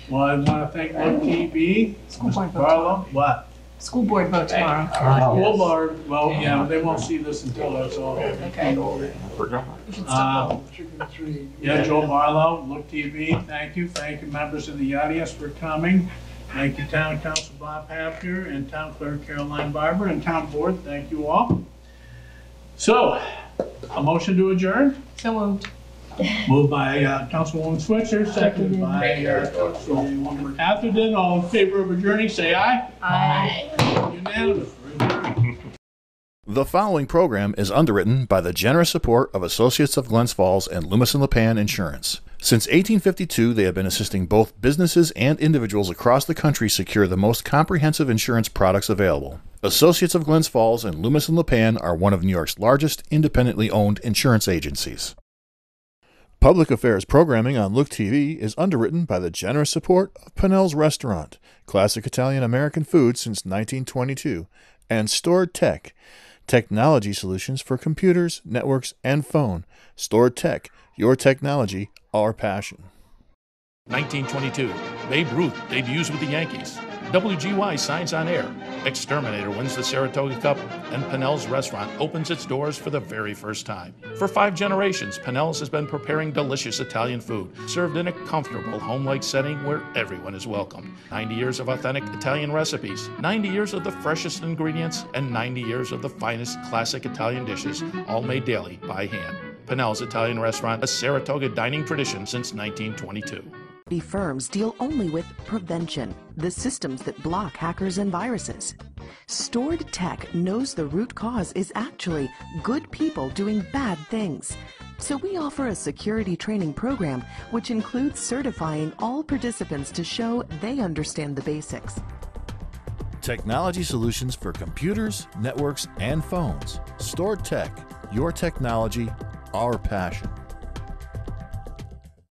Well, I want to thank Look TV, School board Mr. vote Barlow. What? School board vote tomorrow. School board, well, yeah, they won't see this until it's all. Okay. You should still Uh, vote. Yeah, Joe Barlow, Look TV, thank you. Thank you, members of the audience, for coming. Thank you, Town Council Bob Hapker and Town Clerk Caroline Barber and Town Board, thank you all. So, a motion to adjourn? So moved. Moved by Councilwoman Switzer, seconded by Councilwoman Atherton. All in favor of adjourning, say aye. Aye. Unanimous. We're adjourned. The following program is underwritten by the generous support of Associates of Glens Falls and Loomis and Lipan Insurance. Since 1852, they have been assisting both businesses and individuals across the country secure the most comprehensive insurance products available. Associates of Glens Falls and Loomis and Lipan are one of New York's largest independently owned insurance agencies. Public affairs programming on Look TV is underwritten by the generous support of Pinnell's Restaurant, classic Italian-American food since 1922, and Stored Tech, technology solutions for computers, networks, and phone. Stored Tech, your technology, our passion. 1922, Babe Ruth debuts with the Yankees. WGY signs on air. Exterminator wins the Saratoga Cup, and Pinnell's Restaurant opens its doors for the very first time. For 5 generations, Pinnell's has been preparing delicious Italian food, served in a comfortable, home-like setting where everyone is welcome. 90 years of authentic Italian recipes, 90 years of the freshest ingredients, and 90 years of the finest classic Italian dishes, all made daily by hand. Pinnell's Italian Restaurant, a Saratoga dining tradition since 1922. Firms deal only with prevention, the systems that block hackers and viruses. Stored Tech knows the root cause is actually good people doing bad things. So we offer a security training program which includes certifying all participants to show they understand the basics. Technology solutions for computers, networks, and phones. Stored Tech, your technology, our passion.